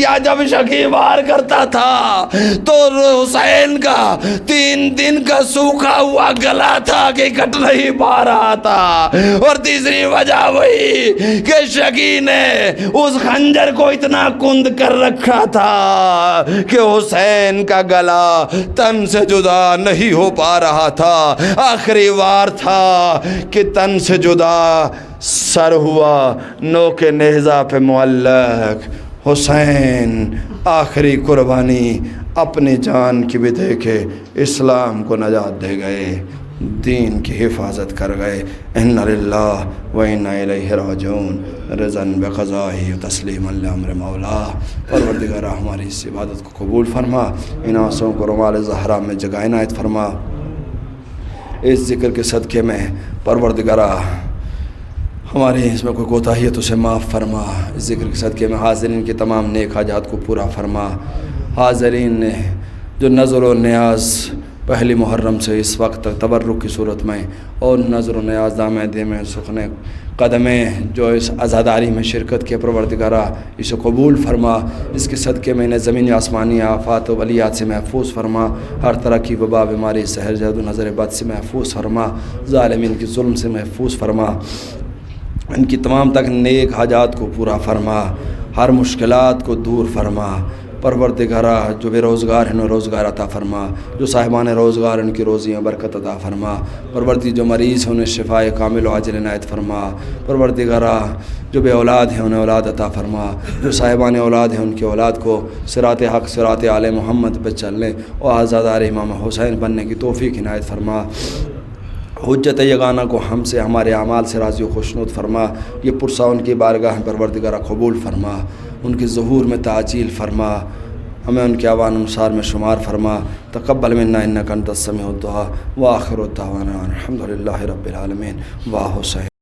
یا جب شکی وار کرتا تھا تو حسین کا 3 دن کا سوکھا ہوا گلا تھا کہ کٹ نہیں پا رہا تھا، اور تیسری وجہ وہی کہ شکی نے اس خنجر کو اتنا کند کر رکھا تھا کہ حسین کا گلا تن سے جدا نہیں ہو پا رہا تھا۔ آخری وار تھا کہ تن سے جدا سر ہوا، نوک نیزہ پہ معلق، حسین آخری قربانی اپنی جان کی بھی دے کے اسلام کو نجات دے گئے، دین کی حفاظت کر گئے۔ انا للہ و انا الیہ راجعون، رضا بقضائہ تسلیما لامر مولا۔ پروردگار ہماری اس عبادت کو قبول فرما، ان آنسوں کو رومال زہرا میں جگہ عنایت فرما۔ اس ذکر کے صدقے میں پروردگارہ ہماری اس میں کوئی کوتاہی ہے تو اسے معاف فرما۔ اس ذکر کے صدقے میں حاضرین کے تمام نیک حاجات کو پورا فرما۔ حاضرین نے جو نظر و نیاز پہلی محرم سے اس وقت تک تبرک کی صورت میں اور نظر و نیاز دامے دیمے سخنے قدمیں جو اس عزاداری میں شرکت کے، پروردگارہ اسے قبول فرما۔ اس کے صدقے میں انہیں زمینی آسمانی آفات و بلیات سے محفوظ فرما، ہر طرح کی وبا، بیماری، سحر، جادو، نظر بد سے محفوظ فرما، ظالمین کی ظلم سے محفوظ فرما، ان کی تمام تک نیک حاجات کو پورا فرما، ہر مشکلات کو دور فرما۔ پروردگارہ جو بے روزگار ہیں انہیں روزگار عطا فرما، جو صاحبان روزگار ان کی روزیاں برکت عطا فرما۔ پروردگار جو مریض ہیں انہیں شفاء کامل و عاجل عنایت فرما۔ پروردگارہ جو بے اولاد ہیں انہیں اولاد عطا فرما، جو صاحبان اولاد ہیں ان کی اولاد کو صراط حق، صراط آل محمد پہ چلنے اور آزادار امام حسین بننے کی توفیق عنایت فرما۔ حجت یگانہ کو ہم سے، ہمارے اعمال سے راضی و خوشنود فرما۔ یہ پرسہ ان کی بارگاہ پروردگارہ قبول فرما، ان کے ظہور میں تعجیل فرما، ہمیں ان کے اوان انصار میں شمار فرما۔ تقبل منا انک انت السمیع الدعاء، وآخر دعوانا الحمد للہ رب العالمین۔ واہ حسین۔